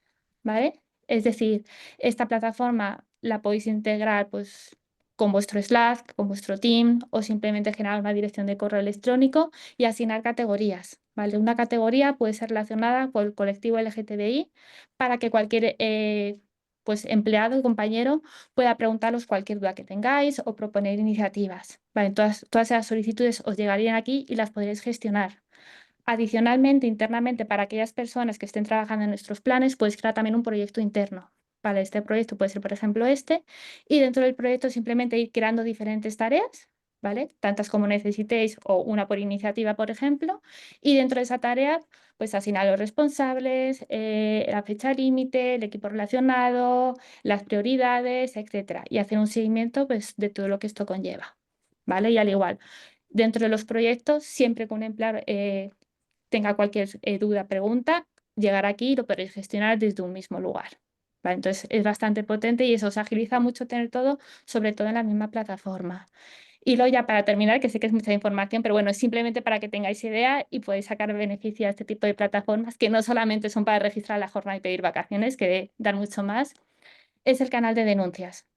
S4: ¿vale? Es decir, esta plataforma la podéis integrar pues, con vuestro Slack, con vuestro team o simplemente generar una dirección de correo electrónico y asignar categorías, ¿vale? Una categoría puede ser relacionada con el colectivo LGTBI para que cualquier pues, empleado y compañero pueda preguntaros cualquier duda que tengáis o proponer iniciativas, ¿vale? Todas esas solicitudes os llegarían aquí y las podréis gestionar. Adicionalmente, internamente, para aquellas personas que estén trabajando en nuestros planes, podéis crear también un proyecto interno. Vale, este proyecto puede ser, por ejemplo, este, y dentro del proyecto simplemente ir creando diferentes tareas, ¿vale? Tantas como necesitéis o una por iniciativa, por ejemplo, y dentro de esa tarea, pues asignar los responsables, la fecha límite, el equipo relacionado, las prioridades, etcétera, y hacer un seguimiento, pues, de todo lo que esto conlleva, ¿vale? Y al igual, dentro de los proyectos, siempre que un empleado tenga cualquier duda, pregunta, llegar aquí y lo podréis gestionar desde un mismo lugar. ¿Vale? Entonces es bastante potente y eso os agiliza mucho tener todo, sobre todo en la misma plataforma. Y luego ya para terminar, que sé que es mucha información, pero bueno, es simplemente para que tengáis idea y podáis sacar beneficio a este tipo de plataformas, que no solamente son para registrar la jornada y pedir vacaciones, que dan mucho más, es el canal de denuncias.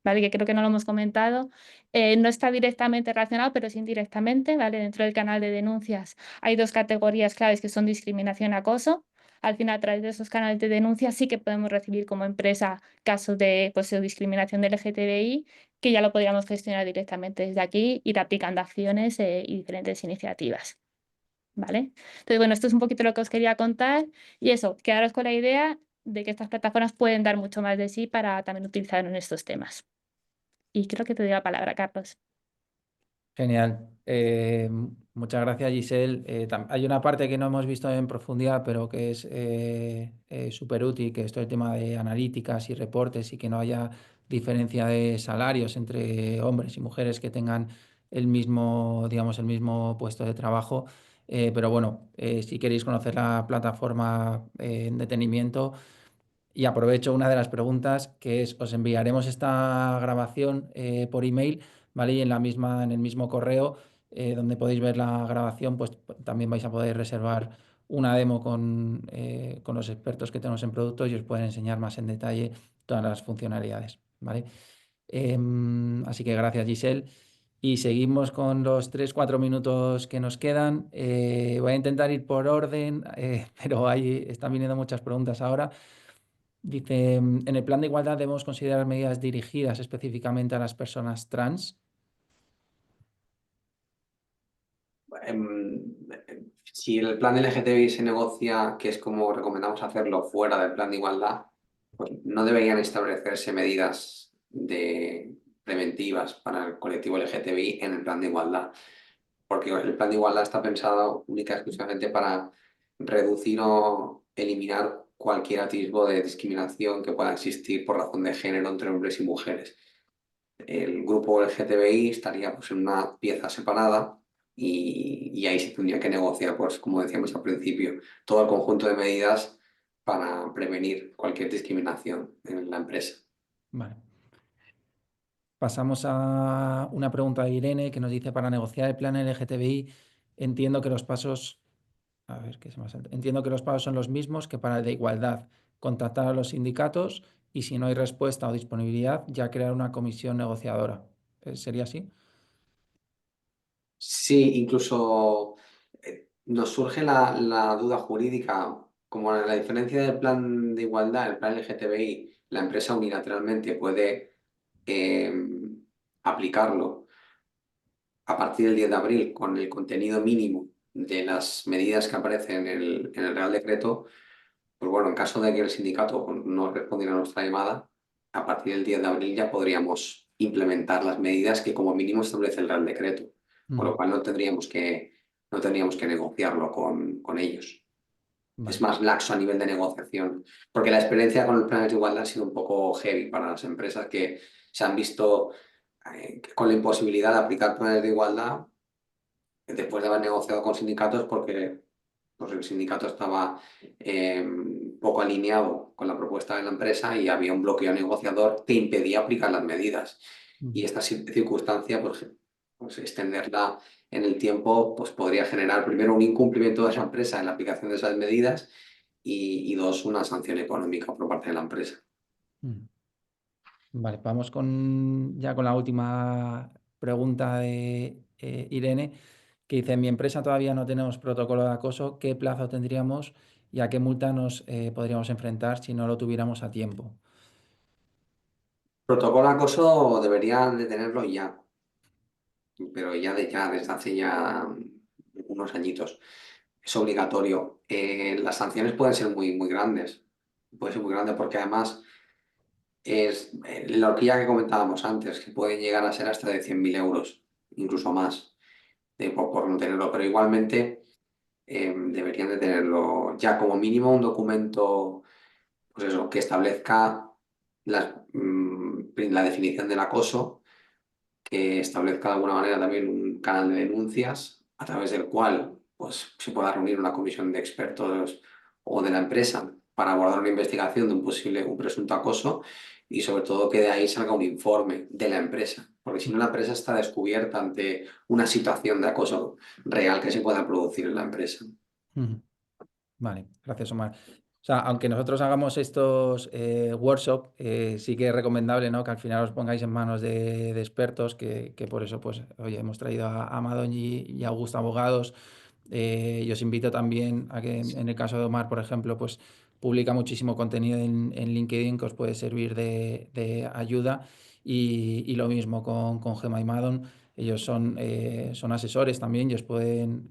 S4: ¿Vale? Que creo que no lo hemos comentado, no está directamente relacionado, pero sí indirectamente, ¿vale? Dentro del canal de denuncias hay dos categorías claves que son discriminación y acoso. Al final, a través de esos canales de denuncias sí que podemos recibir como empresa casos de pues, de discriminación del LGTBI, que ya lo podríamos gestionar directamente desde aquí, ir aplicando acciones y diferentes iniciativas. ¿Vale? Entonces, bueno, esto es un poquito lo que os quería contar y eso, quedaros con la idea de que estas plataformas pueden dar mucho más de sí para también utilizar en estos temas. Y creo que te doy la palabra, Carlos.
S1: Genial. Muchas gracias, Giselle. Hay una parte que no hemos visto en profundidad, pero que es súper útil, que es todo el tema de analíticas y reportes y que no haya diferencia de salarios entre hombres y mujeres que tengan el mismo, digamos, el mismo puesto de trabajo. Pero bueno, si queréis conocer la plataforma en detenimiento, y aprovecho una de las preguntas que es, os enviaremos esta grabación por email, ¿vale? Y en el mismo correo donde podéis ver la grabación, pues también vais a poder reservar una demo con los expertos que tenemos en productos y os pueden enseñar más en detalle todas las funcionalidades, ¿vale? Así que gracias, Giselle. Y seguimos con los 3-4 minutos que nos quedan. Voy a intentar ir por orden, pero están viniendo muchas preguntas ahora. Dice, en el plan de igualdad debemos considerar medidas dirigidas específicamente a las personas trans.
S2: Si el plan LGTBI se negocia, que es como recomendamos hacerlo fuera del plan de igualdad, pues no deberían establecerse medidas preventivas para el colectivo LGTBI en el plan de igualdad, porque el plan de igualdad está pensado única y exclusivamente para reducir o eliminar cualquier atisbo de discriminación que pueda existir por razón de género entre hombres y mujeres. El grupo LGTBI estaría pues, en una pieza separada y ahí se tendría que negociar, pues, como decíamos al principio, todo el conjunto de medidas para prevenir cualquier discriminación en la empresa.
S1: Vale. Pasamos a una pregunta de Irene que nos dice, para negociar el plan LGTBI, entiendo que los pasos, a ver, ¿qué se me salta? Entiendo que los pasos son los mismos que para el de igualdad, contactar a los sindicatos y si no hay respuesta o disponibilidad, ya crear una comisión negociadora. ¿Sería así?
S2: Sí, incluso nos surge la duda jurídica, como la diferencia del plan de igualdad, el plan LGTBI, la empresa unilateralmente puede eh, aplicarlo a partir del 10 de abril con el contenido mínimo de las medidas que aparecen en el Real Decreto. Pues bueno, en caso de que el sindicato no respondiera a nuestra llamada, a partir del 10 de abril ya podríamos implementar las medidas que como mínimo establece el Real Decreto, con lo cual no tendríamos que negociarlo con ellos. Es
S1: Vale.
S2: más laxo a nivel de negociación, porque la experiencia con el plan de igualdad ha sido un poco heavy para las empresas que se han visto con la imposibilidad de aplicar planes de igualdad después de haber negociado con sindicatos porque pues, el sindicato estaba poco alineado con la propuesta de la empresa y había un bloqueo negociador que impedía aplicar las medidas. Y esta circunstancia, pues extenderla en el tiempo, pues podría generar primero un incumplimiento de esa empresa en la aplicación de esas medidas y dos, una sanción económica por parte de la empresa.
S1: Mm. Vale, vamos ya con la última pregunta de Irene, que dice, en mi empresa todavía no tenemos protocolo de acoso, ¿qué plazo tendríamos y a qué multa nos podríamos enfrentar si no lo tuviéramos a tiempo?
S2: Protocolo de acoso deberían de tenerlo ya, pero ya desde hace ya unos añitos. Es obligatorio. Las sanciones pueden ser muy grandes. Puede ser muy grande porque además es la horquilla que comentábamos antes, que pueden llegar a ser hasta de 100.000 euros, incluso más, por no tenerlo. Pero igualmente deberían de tenerlo ya como mínimo un documento, pues eso, que establezca la definición del acoso, que establezca de alguna manera también un canal de denuncias a través del cual pues, se pueda reunir una comisión de expertos o de la empresa para abordar una investigación de un presunto acoso y sobre todo que de ahí salga un informe de la empresa, porque si no la empresa está descubierta ante una situación de acoso real que se pueda producir en la empresa.
S1: Ujú. Vale, gracias, Omar. O sea, aunque nosotros hagamos estos workshops, sí que es recomendable, ¿no? Que al final os pongáis en manos de expertos, que por eso, pues, oye, hemos traído a Madoñi y a Augusto Abogados. Y os invito también a que, en el caso de Omar, por ejemplo, pues publica muchísimo contenido en LinkedIn que os puede servir de ayuda. Y lo mismo con Gemma y Madon. Ellos son asesores también y os pueden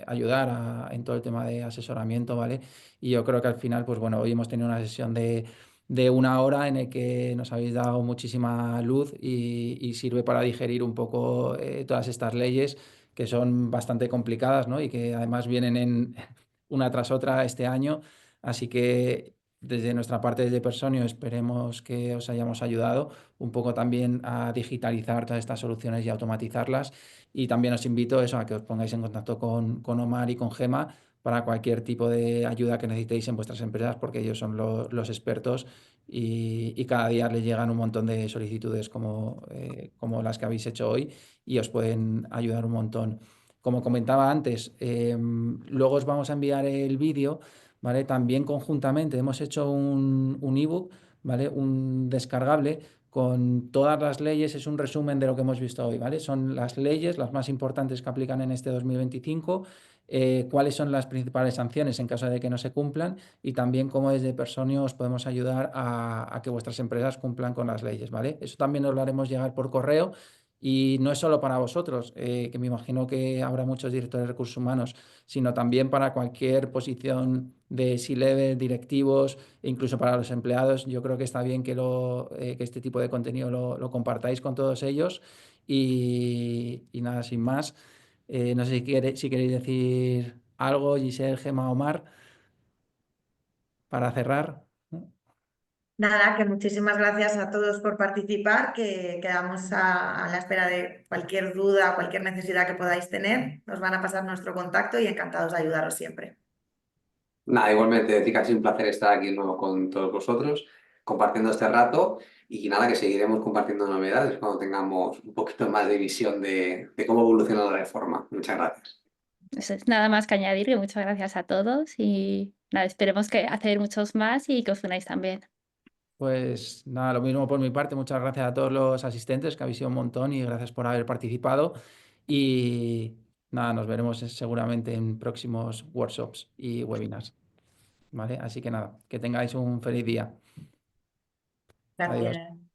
S1: ayudar en todo el tema de asesoramiento, ¿vale? Y yo creo que al final, pues bueno, hoy hemos tenido una sesión de 1 hora en el que nos habéis dado muchísima luz y sirve para digerir un poco todas estas leyes que son bastante complicadas, ¿no? Y que además vienen en una tras otra este año. Así que desde nuestra parte, desde Personio, esperemos que os hayamos ayudado un poco también a digitalizar todas estas soluciones y automatizarlas. Y también os invito a eso, a que os pongáis en contacto con Omar y con Gema para cualquier tipo de ayuda que necesitéis en vuestras empresas, porque ellos son los expertos y cada día les llegan un montón de solicitudes como las que habéis hecho hoy y os pueden ayudar un montón. Como comentaba antes, luego os vamos a enviar el vídeo, ¿vale? También conjuntamente hemos hecho un ebook, ¿vale? Un descargable con todas las leyes, es un resumen de lo que hemos visto hoy, ¿vale? Son las leyes, las más importantes que aplican en este 2025, cuáles son las principales sanciones en caso de que no se cumplan y también cómo desde Personio os podemos ayudar a que vuestras empresas cumplan con las leyes, ¿vale? Eso también os lo haremos llegar por correo. Y no es solo para vosotros, que me imagino que habrá muchos directores de recursos humanos, sino también para cualquier posición de C-level, directivos, e incluso para los empleados. Yo creo que está bien que este tipo de contenido lo compartáis con todos ellos. Y nada, sin más, no sé si queréis decir algo, Giselle, Gemma, Omar, para cerrar, ¿no?
S3: Nada, que muchísimas gracias a todos por participar, que quedamos a la espera de cualquier duda, cualquier necesidad que podáis tener. Nos van a pasar nuestro contacto y encantados de ayudaros siempre.
S2: Nada, igualmente decir que ha sido un placer estar aquí de nuevo con todos vosotros, compartiendo este rato y nada, que seguiremos compartiendo novedades cuando tengamos un poquito más de visión de cómo evoluciona la reforma. Muchas gracias.
S4: Eso es nada más que añadir, que muchas gracias a todos y nada, esperemos que hacer muchos más y que os unáis también.
S1: Pues nada, lo mismo por mi parte. Muchas gracias a todos los asistentes, que habéis sido un montón y gracias por haber participado. Y nada, nos veremos seguramente en próximos workshops y webinars, ¿vale? Así que nada, que tengáis un feliz día. Adiós.
S3: Gracias.